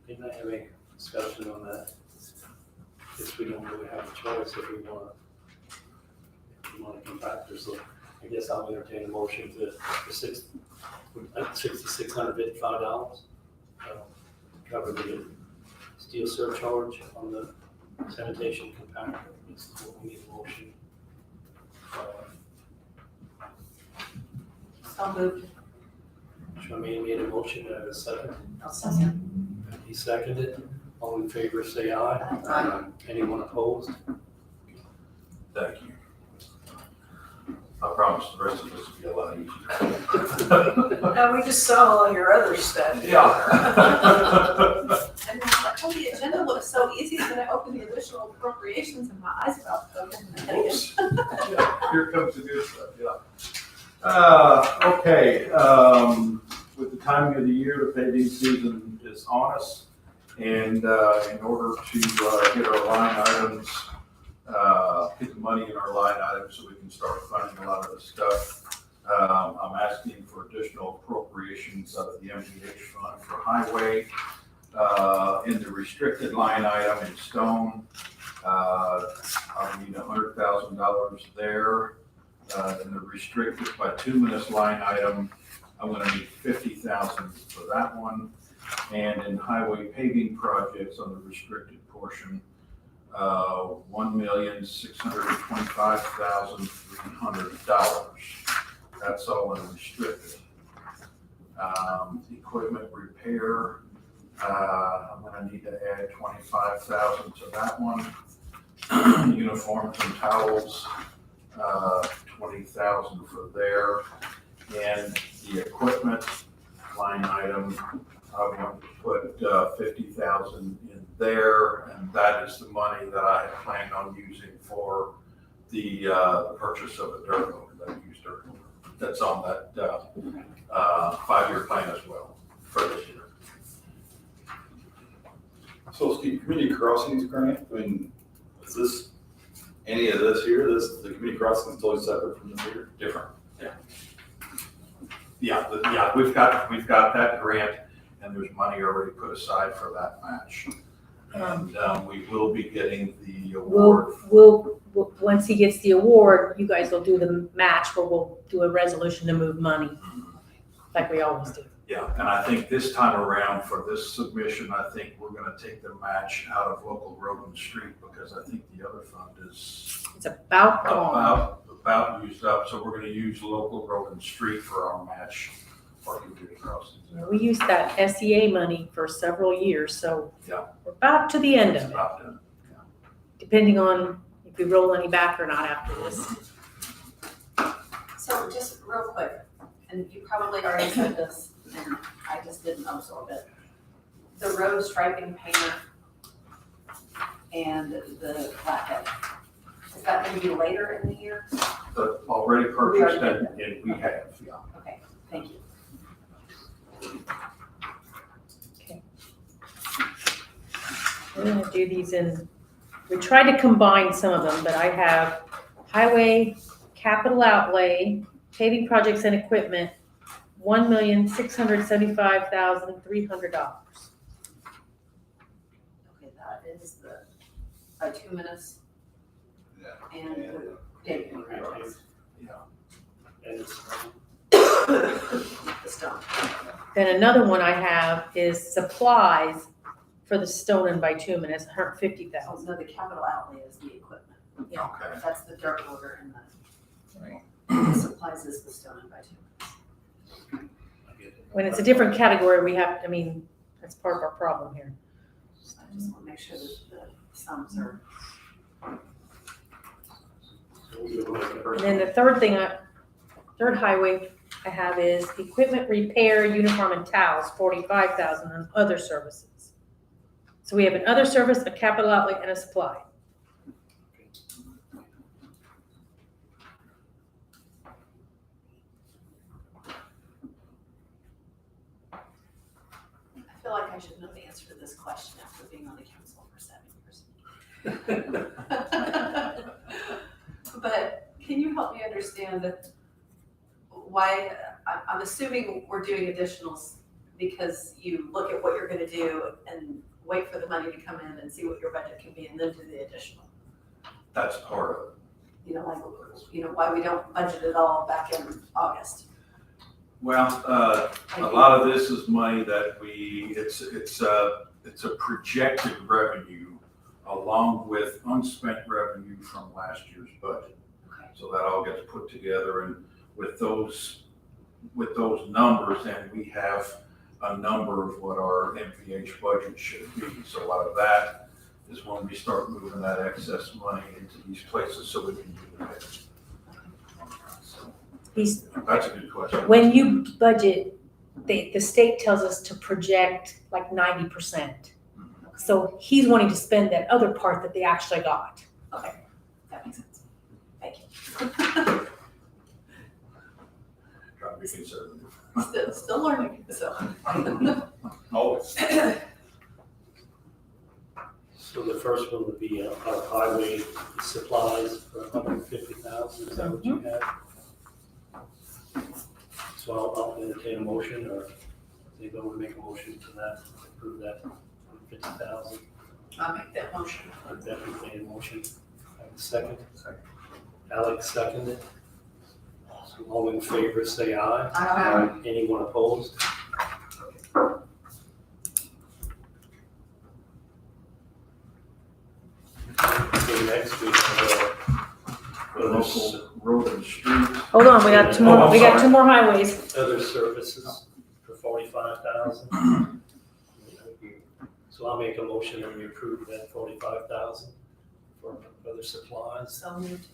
Didn't I have a discussion on that? Guess we don't really have a choice if we want to come back there, so I guess I'll entertain a motion for $6,655. Cover the steel surcharge on the sanitation compactor. That's what we need a motion. So moved. Charmaine made a motion, I have a second. I'll second. He seconded. All in favor, say aye. Aye. Anyone opposed? Thank you. I promise the rest of this will be a lot easier. No, we just saw all your other stuff. Yeah. And then like, oh, the agenda looks so easy, then I opened the additional appropriations and my eyes about to open. Oops. Yeah, here comes the good stuff, okay, with the timing of the year, the paving season is on us. And in order to get our line items, get the money in our line items so we can start funding a lot of the stuff, I'm asking for additional appropriations out of the MVH fund for highway. In the restricted line item in stone, I need $100,000 there. In the restricted bituminous line item, I'm gonna need $50,000 for that one. And in highway paving projects on the restricted portion, $1,625,300. That's all in restricted. Equipment repair, I'm gonna need to add $25,000 to that one. Uniforms and towels, $20,000 for there. And the equipment line item, I want to put $50,000 in there, and that is the money that I had planned on using for the purchase of a dirt loader, that used dirt loader. That's on that 5-year plan as well for this year. So Steve, community crossings grant, I mean, is this, any of this here, the community crossing is totally separate from this here? Different. Yeah, we've got that grant, and there's money already put aside for that match. And we will be getting the award. We'll, once he gets the award, you guys will do the match where we'll do a resolution to move money, like we always do. Yeah, and I think this time around for this submission, I think we're gonna take the match out of local road and street, because I think the other fund is It's about gone. about used up, so we're gonna use local road and street for our match for community crossings. We used that SEA money for several years, so Yeah. we're about to the end It's of it, about done. depending on if we roll any back or not after this. So just real quick, and you probably already said this, and I just didn't absorb it. The road striping painter and the flathead, is that gonna be later in the year? But already purchased and we have, yeah. Okay, thank you. We're gonna do these in, we tried to combine some of them, but I have highway capital outlay, paving projects and equipment, $1,675,300. Okay, that is the, 1 million, 675, 300. Okay, thank you. 1 bituminous and the paving. And it's, The stone. Then another one I have is supplies for the stone and bituminous, $150,000. So the capital outlay is the equipment. Okay. That's the dirt loader and the supplies is the stone and bituminous. I get it. When it's a different category, we have, I mean, that's part of our problem here. I just want to make sure that the sums are. So we'll make it- And then the third highway I have is equipment repair, uniform and towels, 45,000, and other services. So we have an other service, a capital outlay, and a supply. I feel like I should know the answer to this question after being on the council for 7 years. But can you help me understand why, I'm assuming we're doing additionals because you look at what you're gonna do and wait for the money to come in and see what your budget can be and then do the additional. That's part of it. Why we don't budget it all back in August. Well, a lot of this is money that it's a projected revenue along with unspent revenue from last year's budget. Okay. So that all gets put together, and with those numbers, then we have a number of what our MVH budget should be. So a lot of that is when we start moving that excess money into these places so we can do the next. So that's a good question. When you budget, the state tells us to project like 90%. So he's wanting to spend that other part that they actually got. Okay, that makes sense. Thank you. Try to be conservative. Still learning, so. Always. So the first one would be our highway supplies for 150,000, is that what you had? So I'll entertain a motion, or anybody would make a motion to that, approve that 150,000. I'll make that motion. I definitely made a motion. I have a second. Alex seconded. So all in favor, say aye. Aye. Anyone opposed? Okay, next we have, The local road and street. Hold on, we got two Oh, more, I'm we got sorry. two more highways. other services for 45,000. So I'll make a motion that we approve that 45,000 for other supplies. So moved.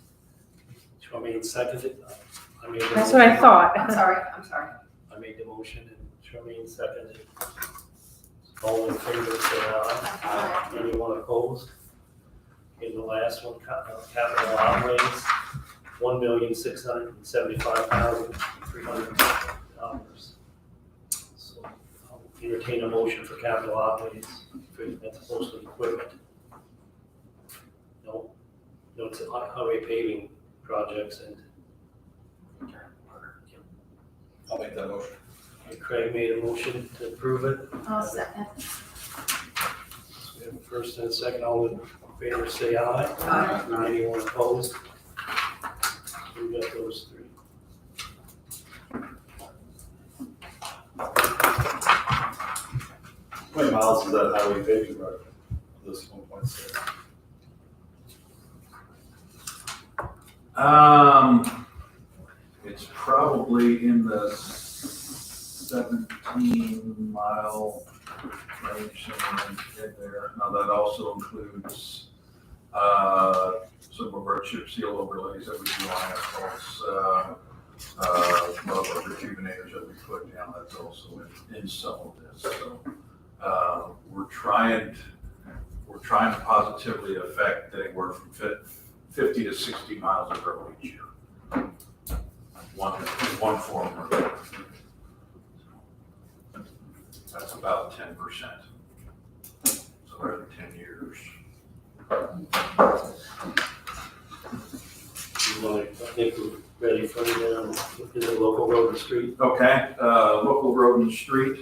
Charmaine seconded. I made the That's what I motion. thought. I'm sorry. I made the motion and Charmaine seconded. All in favor, say aye. Anyone opposed? In the last one, capital outlays, $1,675,300. So I'll entertain a motion for capital outlays, that's mostly equipment. No, it's highway paving projects and. I'll make that motion. Okay, Craig made a motion to approve it. I'll second. We have a first and a second, all in favor say aye. Aye. Anyone opposed? We got those three. How many miles is that highway paving road? This 1.6. It's probably in the 17-mile range, somewhere in there. Now, that also includes, some of our chip seal overlays that we do on asphalts, some of our rejuvenators that we put down, that's also in some of this, so. We're trying to positively affect anywhere from 50 to 60 miles of road each year. One form or the other. That's about 10%. So every 10 years. You want to, I think we're ready for the local road and street. Okay, local road and street,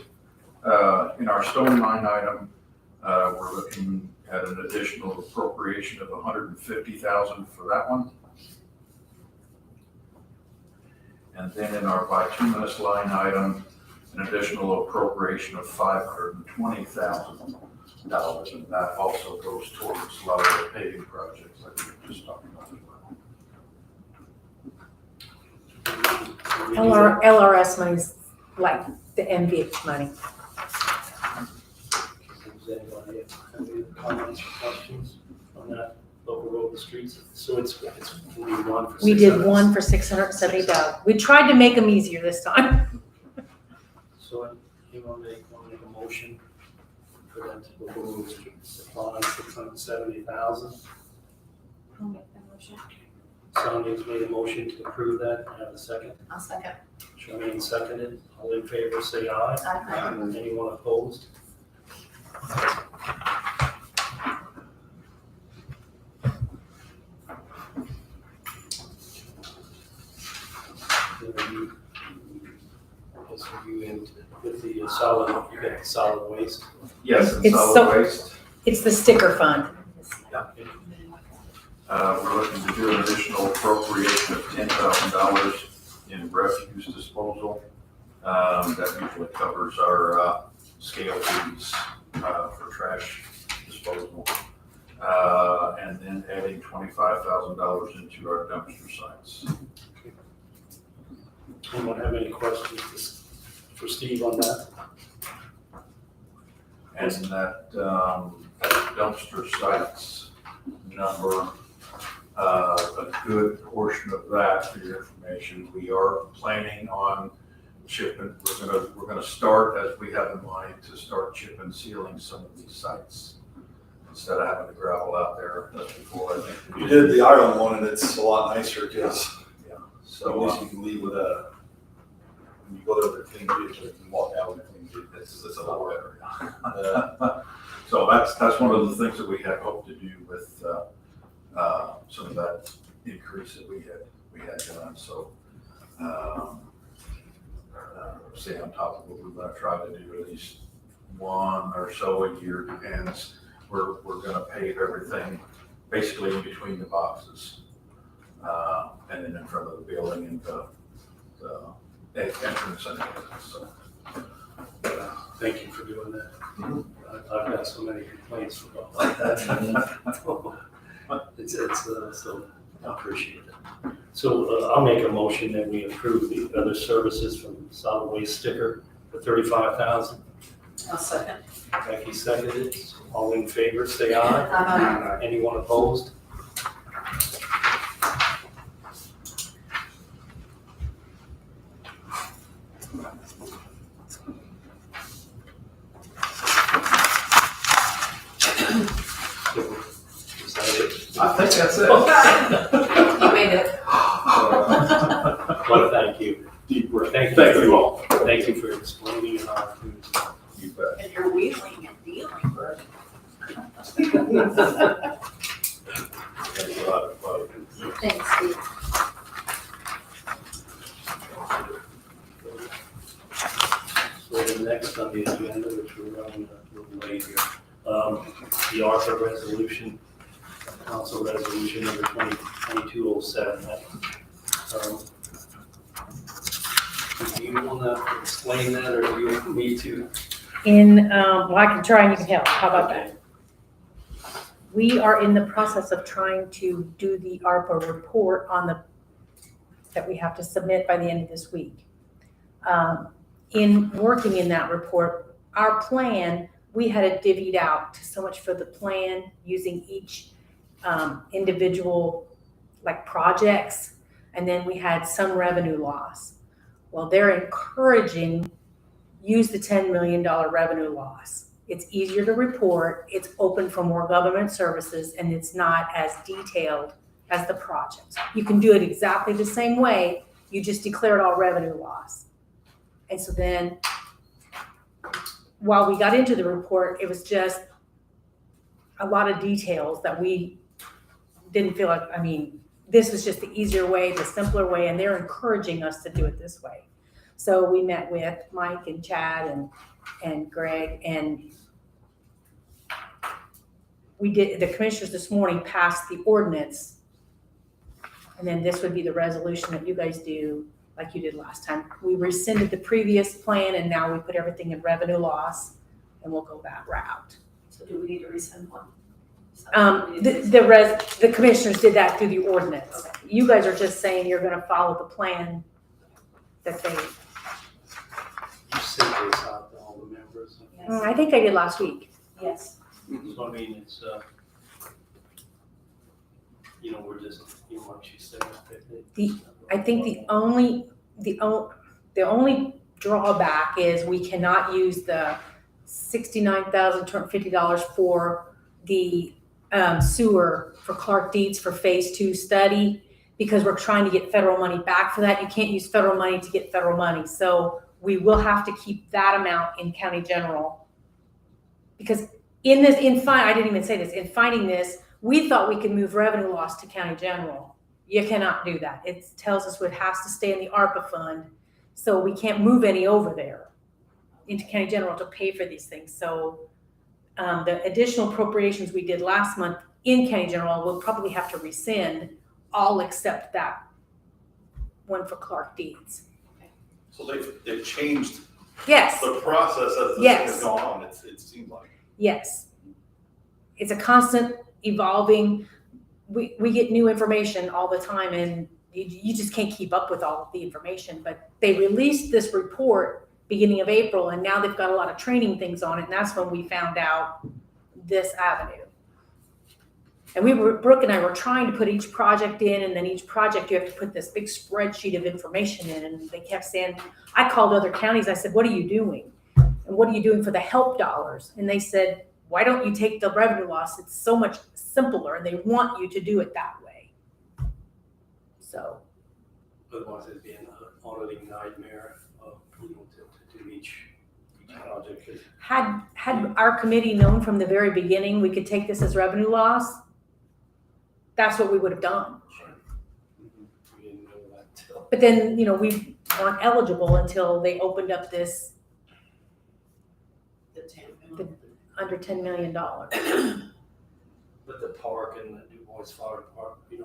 in our stone line item, we're looking had an additional appropriation of $150,000 for that one. And then in our bituminous line item, an additional appropriation of $520,000, and that also goes towards a lot of the paving projects like we were just talking about as well. LRS money's like the MVH money. Does anybody have any comments or questions on that local road and streets? So it's we did one for We did 600. one for $670,000. We tried to make them easier this time. So you want to make a motion for that local road and streets, supply $670,000. I'll make that motion. Sonia's made a motion to approve that. I have a second. I'll second. Charmaine seconded. All in favor, say aye. Aye. Anyone opposed? You in with the solid, you got the solid waste. Yes, and It's solid so- waste. It's the sticker fund. We're looking to do an additional appropriation of $10,000 in refuse disposal. That usually covers our scale fees for trash disposal. And then adding $25,000 into our dumpster sites. Anyone have any questions for Steve on that? And that dumpster sites number, a good portion of that, for your information, we are planning on chipping. We're gonna start, as we have in mind, to start chip and sealing some of these sites instead of having the gravel out there. That's before, I think. You did the Ireland one, and it's a lot nicer because Yeah. at So, least you can leave with when you go there with a clean vehicle, you can walk out with a clean vehicle. It's a lot better. so that's one of the things that we had hoped to do with some of that increase that we had done. So, stay on top of what we're going to try to do, at least one or so a year, depends. We're going to pave everything basically in between the boxes, and then in front of the building and the entrance and everything. So. Thank you for doing that. I've got so many complaints about that. It's so I appreciate it. So I'll make a motion that we approve the other services from solid waste sticker for $35,000. I'll second. Becky seconded. All in favor, say aye. Aye. Anyone opposed? Is that it? I think that's it. You made it. Well, thank you. Deep breath. Thank you all. Thank you for explaining how to do this. You bet. And you're wheeling and dealing, bud. That's a lot of fun. Thanks, Steve. So the next on the agenda, which we're running a little late here, the ARPA resolution, council resolution number 2207. Do you want to explain that, or do you want me to? Well, I can try and you can help. How about that? We are in the process of trying to do the ARPA report that we have to submit by the end of this week. In working in that report, our plan, we had it divvied out to so much for the plan using each individual like projects, and then we had some revenue loss. Well, they're encouraging use the $10 million revenue loss. It's easier to report, it's open for more government services, and it's not as detailed as the project. You can do it exactly the same way, you just declared all revenue loss. And so then, while we got into the report, it was just a lot of details that we didn't feel like, this was just the easier way, the simpler way, and they're encouraging us to do it this way. So we met with Mike and Chad and Greg, and the commissioners this morning passed the ordinance. And then this would be the resolution that you guys do like you did last time. We rescinded the previous plan and now we put everything in revenue loss and we'll go that route. So do we need to rescind one? The commissioners did that through the ordinance. Okay. You guys are just saying you're gonna follow the plan that they, You sent this out to all the members. I think I did last week. Yes. So I mean, it's, we're just, like she said. I think the only drawback is we cannot use the $69,250 for the sewer for Clark Dietz for phase 2 study, because we're trying to get federal money back for that. You can't use federal money to get federal money. So we will have to keep that amount in county general. Because I didn't even say this, in finding this, we thought we could move revenue loss to county general. You cannot do that. It tells us it has to stay in the ARPA fund. So we can't move any over there into county general to pay for these things. So the additional appropriations we did last month in county general, we'll probably have to rescind all except that one for Clark Dietz. So they've changed Yes, the process as this thing Yes. has gone on, it seems like. yes. It's a constant evolving, we get new information all the time and you just can't keep up with all of the information. But they released this report beginning of April and now they've got a lot of training things on it, and that's when we found out this avenue. And Brooke and I were trying to put each project in, and then each project you have to put this big spreadsheet of information in, and they kept saying, I called other counties, I said, what are you doing? And what are you doing for the help dollars? And they said, why don't you take the revenue loss? It's so much simpler, and they want you to do it that way. So. Otherwise, it'd be an auditing nightmare, to do each project. Had our committee known from the very beginning we could take this as revenue loss, that's what we would have done. We didn't know that till. But then, we weren't eligible until they opened up this under $10 million. But the park and the Du Bois Fire Park, the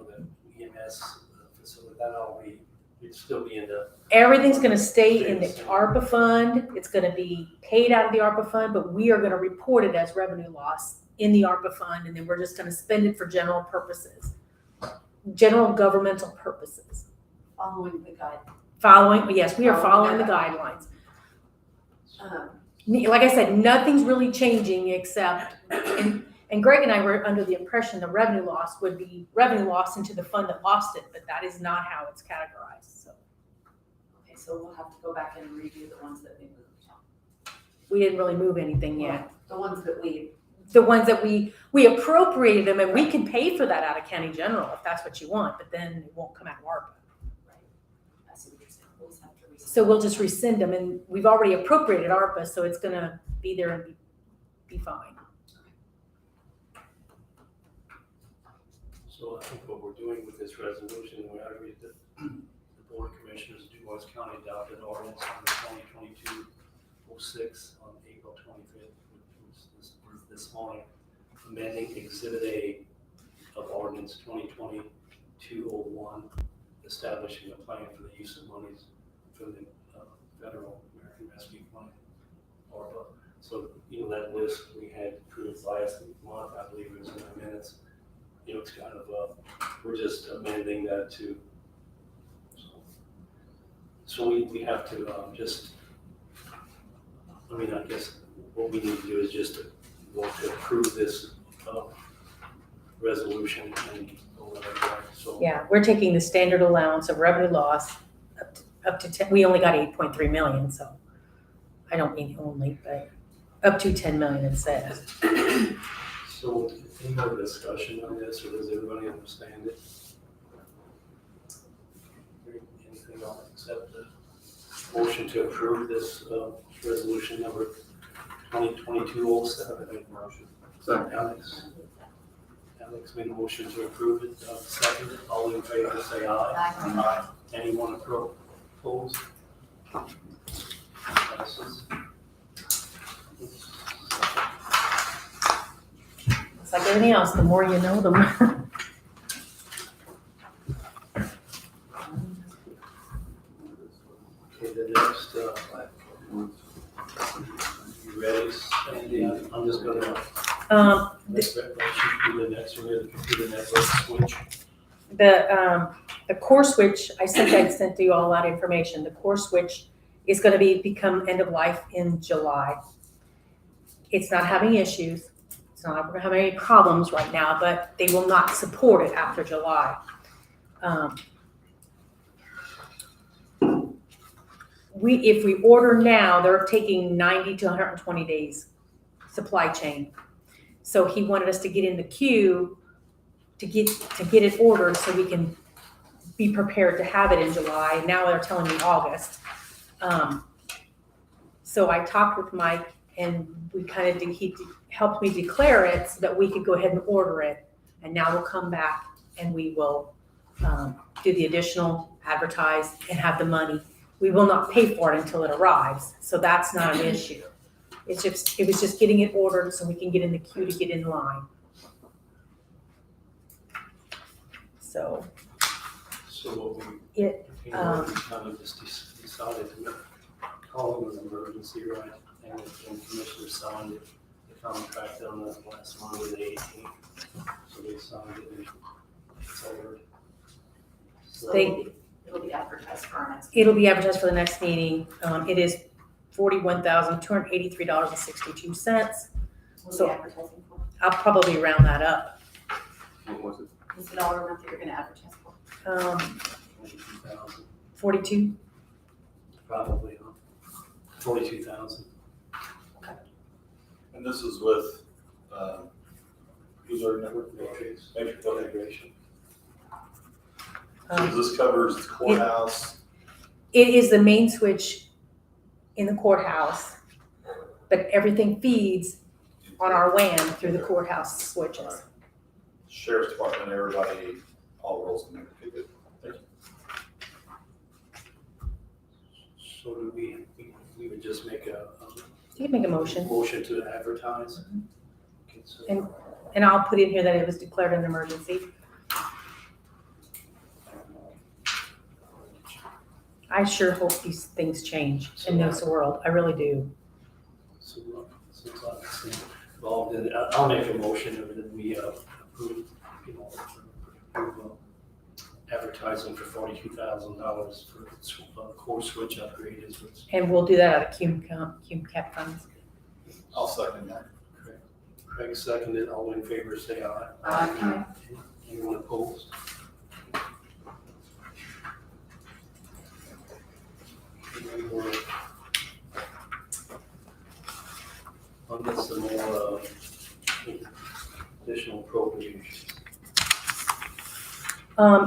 EMS facility, it'd still be in the. Everything's gonna stay in the ARPA fund. It's gonna be paid out of the ARPA fund, but we are gonna report it as revenue loss in the ARPA fund, and then we're just gonna spend it for general purposes, general governmental purposes. Following the guide. Yes, we are following the guidelines. Like I said, nothing's really changing except, and Greg and I were under the impression the revenue loss would be revenue loss into the fund that lost it, but that is not how it's categorized, so. Okay, so we'll have to go back and redo the ones that we moved. We didn't really move anything yet. The ones that we. The ones that we appropriated them, and we can pay for that out of county general if that's what you want, but then it won't come out of ARPA. Right. I see what you're saying. We'll just have to rescind. So we'll just rescind them, and we've already appropriated ARPA, so it's gonna be there and be fine. So I think what we're doing with this resolution, we already read that the Board of Commissioners of Du Bois County adopted ordinance number 2022-06 on April 25th, which was this morning, amending Exhibit A of ordinance 2020-201, establishing a plan for the use of monies from the Federal American Rescue Plan, ARPA. So, that list we had approved last month, I believe it was in the minutes. It's kind of, we're just amending that too. So we have to I guess what we need to do is just to vote to approve this resolution and go with it. So Yeah, we're taking the standard allowance of revenue loss up to 10, we only got 8.3 million, so I don't mean only, but up to 10 million it says. So any more discussion on this, or does everybody understand it? Anything else except the motion to approve this resolution number 2022-07? Make a motion. Alex made a motion to approve it. Second, all in favor say aye. Aye. Anyone opposed? Passes. It's like everything else, the more you know, the more. Okay, the next, you ready, Sandy? I'm just gonna, that should be the next one, the computer network switch. The core switch, I sent you all a lot of information. The core switch is gonna become end of life in July. It's not having issues. It's not having any problems right now, but they will not support it after July. If we order now, they're taking 90 to 120 days supply chain. So he wanted us to get in the queue to get it ordered so we can be prepared to have it in July. Now they're telling me August. So I talked with Mike and he helped me declare it so that we could go ahead and order it. And now we'll come back and we will do the additional advertise and have the money. We will not pay for it until it arrives. So that's not an issue. It was just getting it ordered so we can get in the queue to get in line. So So what it, we kind of just decided to call it an emergency, right? And commissioners signed it, the contract on the last Monday, the 18th. So they signed it and it's ordered. So It'll be advertised for our next. it'll be advertised for the next meeting. It is $41,283.62. What's So- the advertising for? I'll probably round that up. What was it? What's the dollar amount that you're gonna advertise for? 22,000, 42. probably, 42,000. And this is with, user network Matrix, matrix integration. This covers the courthouse. It is the main switch in the courthouse, but everything feeds on our WAN through the courthouse switches. Sheriff's Department, everybody, all roles in there. Okay, good. Thank So do we would just make a You can make a motion, motion to advertise? Okay, so- and I'll put in here that it was declared an emergency. I sure hope these things change in this world. I really do. So, since I'm involved in it, I'll make a motion that we approve, advertising for $42,000 for core switch upgrade is what's. And we'll do that out of cume cap funds. I'll second that. Craig seconded, all in favor say aye. Aye. Anyone opposed? On this, some more additional appropriations.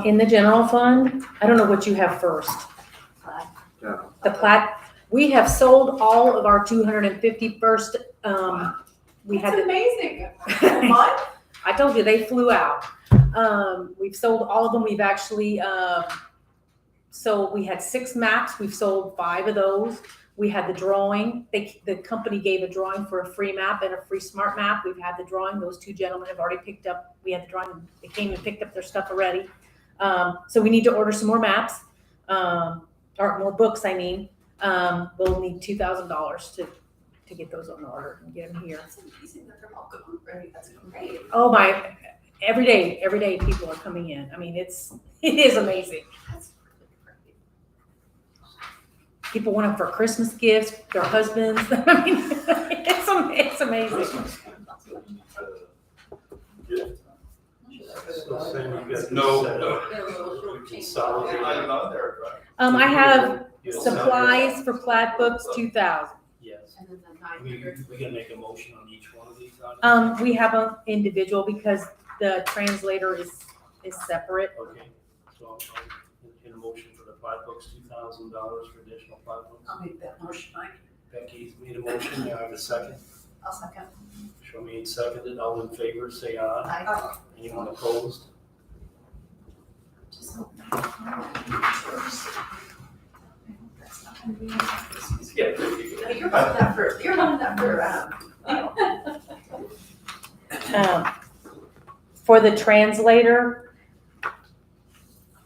In the general fund, I don't know what you have first. The plat, we have sold all of our 251st, we had. That's amazing. What? I told you, they flew out. We've sold all of them. We've actually, so we had 6 maps. We've sold 5 of those. We had the drawing. The company gave a drawing for a free map and a free smart map. We've had the drawing. Those 2 gentlemen have already picked up. We had the drawing. They came and picked up their stuff already. So we need to order some more maps, or more books, I mean. We'll need $2,000 to get those on order and get them here. That's amazing that they're all going, right? That's great. Oh my, every day people are coming in. I mean, it is amazing. That's really great. People want them for Christmas gifts, their husbands. I mean, it's amazing. So Sam, you got. No, set no. up. We consolidate. I have You know, supplies for plat books, 2,000. Yes. And then the We 900. gonna make a motion on each one of these items? We have an individual because the translator is separate. Okay, so I'll in a motion for the 5 books, $2,000 for additional 5 books. I'll make that motion, Mike. Becky's made a motion, now I have a second. I'll second. Show me seconded, all in favor, say aye. Aye. Anyone opposed? Just hope that. That's not gonna be. Yeah. No, you're holding that for, For the translator,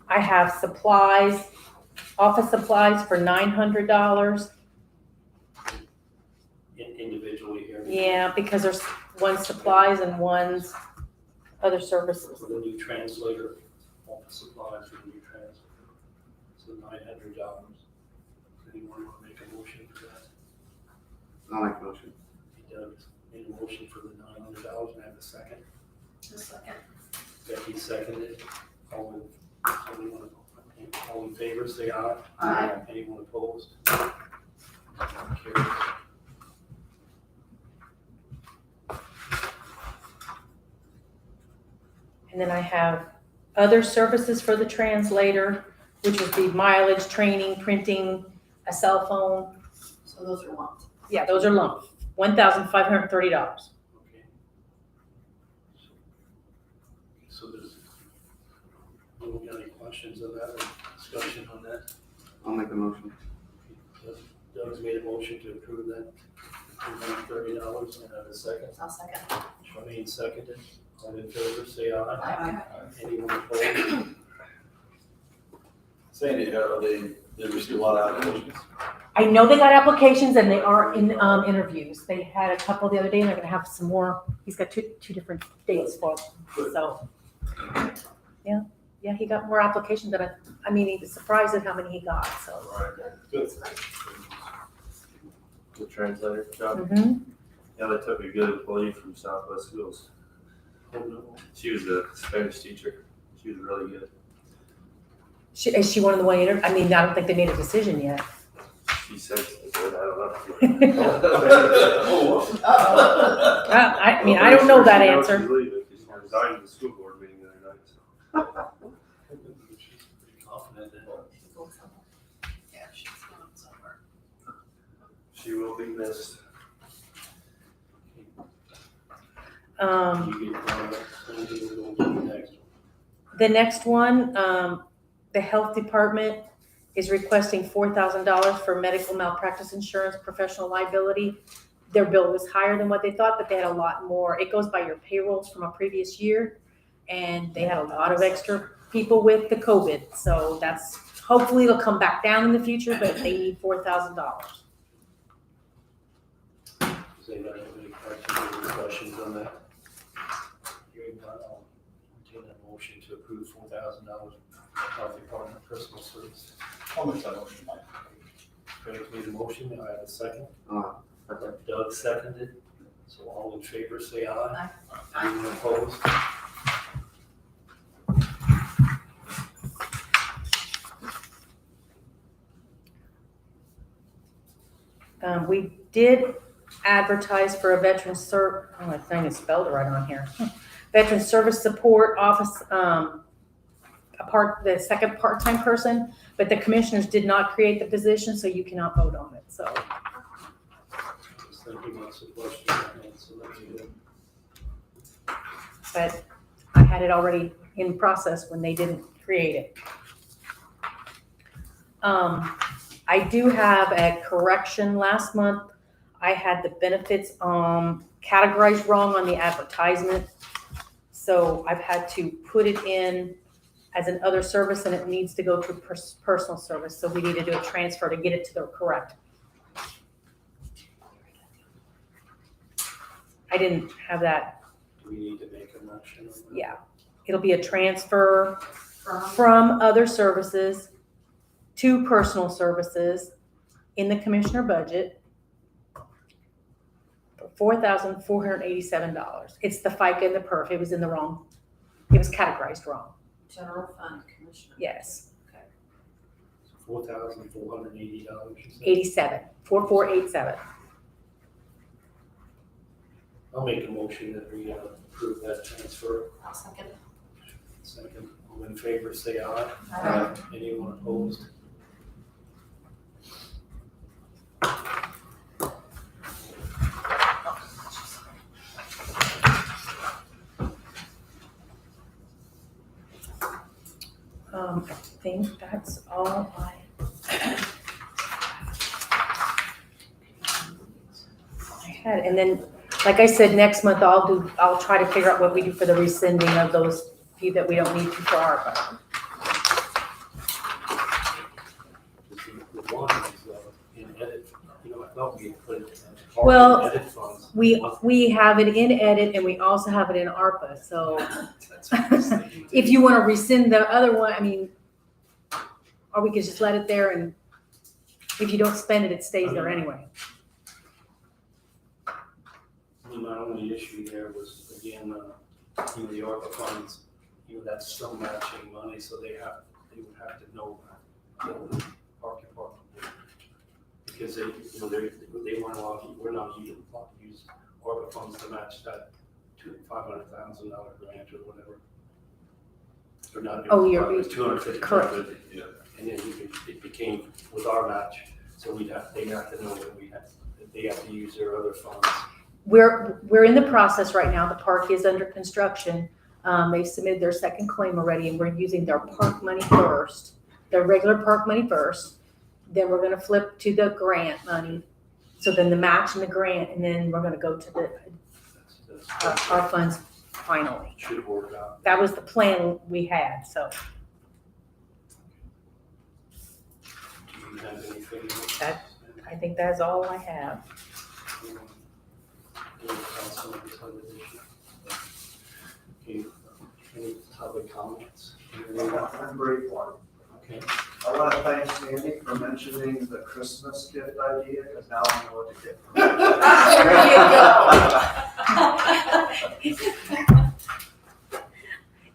I have supplies, office supplies for $900. Individually here. Yeah, because there's one's supplies and one's other services. For the new translator, office supplies for the new translator. So $900. Anyone want to make a motion for that? I'll make a motion. Doug made a motion for the $900 and have a second. A second. Becky seconded. All in favor, say aye. Aye. Anyone opposed? Carries. And then I have other services for the translator, which would be mileage, training, printing, a cell phone. So those are lumped. Yeah, those are lumped, $1,530. Okay. So there's, anyone got any questions of that or discussion on that? I'll make a motion. Doug's made a motion to approve that $130 and have a second. I'll second. Charmaine seconded. All in favor, say aye. Aye. Anyone opposed? Sandy, they received a lot of applications. I know they got applications and they are in interviews. They had a couple the other day and they're gonna have some more. He's got two different dates for them. So, yeah, he got more applications than I mean, he was surprised at how many he got, so. Good. The translator job. Mhm. Yeah, they took a good employee from Southwest Schools. Oh, no. She was a Spanish teacher. She was really good. Is she one of the one I mean, I don't think they made a decision yet. She said she good. I don't know. I mean, I don't know that She answer. She's leaving. She's resigned at the school board meeting the other night. So. She's pretty confident in it. Yeah, she's going somewhere. She will be missed. You get one, Sandy, we'll go to the next one. The next one, the health department is requesting $4,000 for medical malpractice insurance, professional liability. Their bill was higher than what they thought, but they had a lot more. It goes by your payrolls from a previous year, and they had a lot of extra people with the COVID. So that's, hopefully it'll come back down in the future, but they need $4,000. Does anybody have any questions on that? Hearing none, I'll entertain a motion to approve $4,000 health department personal service. I'll make that motion, Mike. Craig made a motion, I have a second. Okay. Doug seconded. So all in favor, say aye. Aye. Anyone opposed? We did advertise for a veteran oh, my thing is spelled right on here. Veteran service support office, the second part-time person, but the commissioners did not create the position, so you cannot vote on it, so. Just thinking about some questions on that, so let me go. But I had it already in process when they didn't create it. I do have a correction. Last month, I had the benefits categorized wrong on the advertisement. So I've had to put it in as an other service and it needs to go to personal service. So we need to do a transfer to get it to the correct. I didn't have that. Do we need to make a motion on that? Yeah. It'll be a transfer from other services to personal services in the commissioner budget for $4,487. It's the FICA and the perf. It was in the wrong, it was categorized wrong. General fund commissioner. Yes, $4,480. 4487. I'll make a motion that we approve that transfer. I'll second. Second, all in favor, say aye. Aye. Anyone opposed? I think that's all I had. And then like I said, next month I'll try to figure out what we do for the rescinding of those few that we don't need to for ARPA. The one is in edit, I thought we put it in Well, edit funds. We have it in edit and we also have it in ARPA, so That's what I was thinking. if you wanna rescind the other one, I mean, or we could just let it there and if you don't spend it, it stays there anyway. I mean, my only issue there was, again, the ARPA funds, that's still matching money, so they would have to know that, park department. Because they weren't allowed, we're not allowed to use ARPA funds to match that $500,000 grant or whatever. Or not. Oh, you're $250,000. correct. Yeah. And then it became with our match, so they have to know that they have to use their other funds. We're in the process right now. The park is under construction. They've submitted their second claim already and we're using their park money first, their regular park money first. Then we're gonna flip to the grant money. So then the match and the grant, and then we're gonna go to the, our funds finally. Should work out. That was the plan we had, so Do you have anything else? I think that's all I have. Okay, any public comments? One brief one. Okay. I want to thank Sandy for mentioning the Christmas gift idea, because now I know what to get.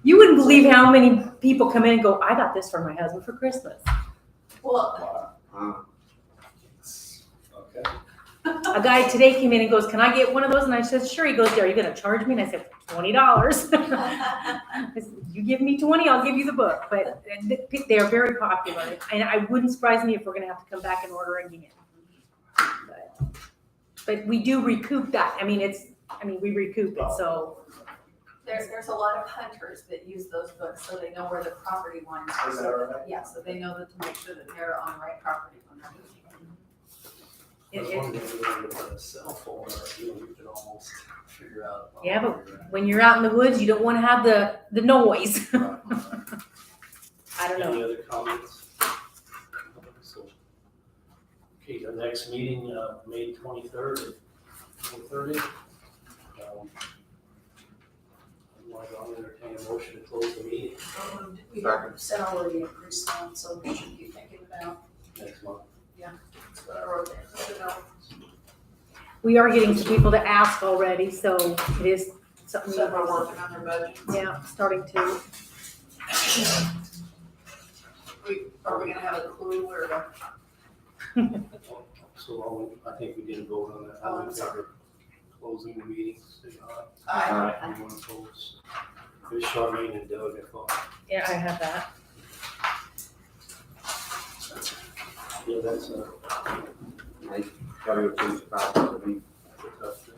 You wouldn't believe how many people come in and go, I got this for my husband for Christmas. Well, Okay. A guy today came in and goes, can I get one of those? And I said, sure. He goes, are you gonna charge me? And I said, $20. I said, you give me 20, I'll give you the book. But they are very popular. And I wouldn't surprise me if we're gonna have to come back and order again. But we do recoup that. We recoup it, so. There's a lot of hunters that use those books, so they know where the property lines are. Is that right? Yeah, so they know that to make sure that they're on the right property when they're moving. I was wondering with a cell phone, you could almost figure out. Yeah, but when you're out in the woods, you don't wanna have the noise. I don't know. Any other comments? So, okay, the next meeting, May 23rd at 4:30. I'll entertain a motion to close the meeting we have salary increase on, so we should be thinking about, next month. that's what I wrote there. We are getting some people to ask already, so it is something. So we're working on their budget. Yeah, starting to. Are we gonna have a clue or? So I think we didn't vote on that. Oh, I'm in favor of closing the meeting, say Aye. Anyone opposed? It was Charmaine and Doug, I thought. Yeah, I have that. Yeah, that's Gotta go change the password. a tough thing.